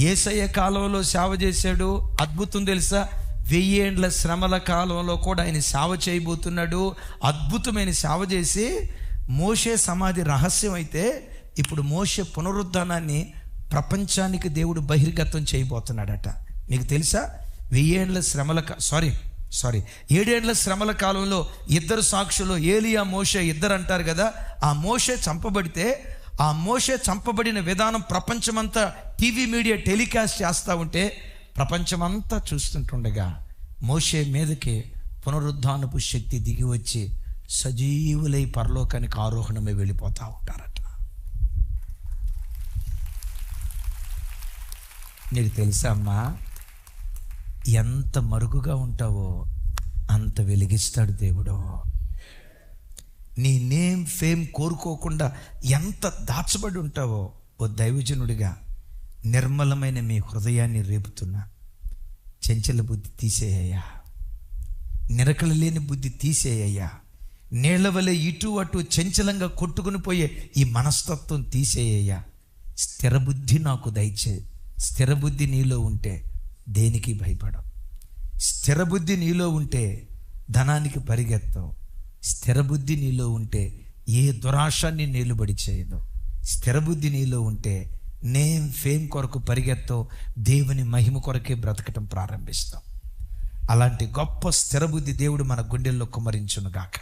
యేసయ్య కాలంలో సేవ చేశాడు. అద్భుతం తెలుసా? 1000 ఏండ్ల శ్రమల కాలంలో కూడా ఆయన సేవ చేయబోతున్నాడు. అద్భుతమైన సేవ చేసి మోషే సమాధి రహస్యం అయితే ఇప్పుడు మోషే పునరుద్ధానాన్ని ప్రపంచానికి దేవుడు బహిర్గతం చేయబోతున్నాడట. మీకు తెలుసా? 1000 ఏండ్ల శ్రమల 7 ఏండ్ల శ్రమల కాలంలో 2 సాక్షులు, ఏలియా మోషే ఇద్దరు అంటారు కదా. ఆ మోషే చంపబడితే ఆ మోషే చంపబడిన విధానం ప్రపంచమంతా టీవీ మీడియా టెలికాస్ట్ చేస్తూ ఉంటే ప్రపంచమంతా చూస్తుంటుండగా మోషే మీదకి పునరుద్ధానపు శక్తి దిగి వచ్చి సజీవులై పరలోకానికి ఆరోహణమై వెళ్ళిపోతూ ఉంటారట. నీకు తెలుసా అమ్మా, ఎంత మరుగుగా ఉంటావో అంత వెలిగిస్తాడు దేవుడు. నీ నేమ్ ఫేమ్ కోరుకోకుండా ఎంత దాచబడి ఉంటావో, ఓ దైవజనుడిగా నిర్మలమైన మీ హృదయాన్ని రేపుతున్నా చంచల బుద్ధి తీసేయ్యా, నిరకలు లేని బుద్ధి తీసేయ్యా, నీళ్ల వలె ఇటు అటు చంచలంగా కొట్టుకుని పోయే ఈ మనస్తత్వం తీసేయ్యా. స్థిరబుద్ధి నాకు దయచే. స్థిరబుద్ధి నీలో ఉంటే దేనికి భయపడవు. స్థిరబుద్ధి నీలో ఉంటే ధనానికి పరిగెత్తవు. స్థిరబుద్ధి నీలో ఉంటే ఏ దురాశాన్ని నిలుబడి చేయదు. స్థిరబుద్ధి నీలో ఉంటే నేమ్ ఫేమ్ కొరకు పరిగెత్తవు, దేవుని మహిమ కొరకే బ్రతకటం ప్రారంభిస్తాం. అలాంటి గొప్ప స్థిరబుద్ధి దేవుడు మన గుండెల్లో కుమ్మరించును గాక.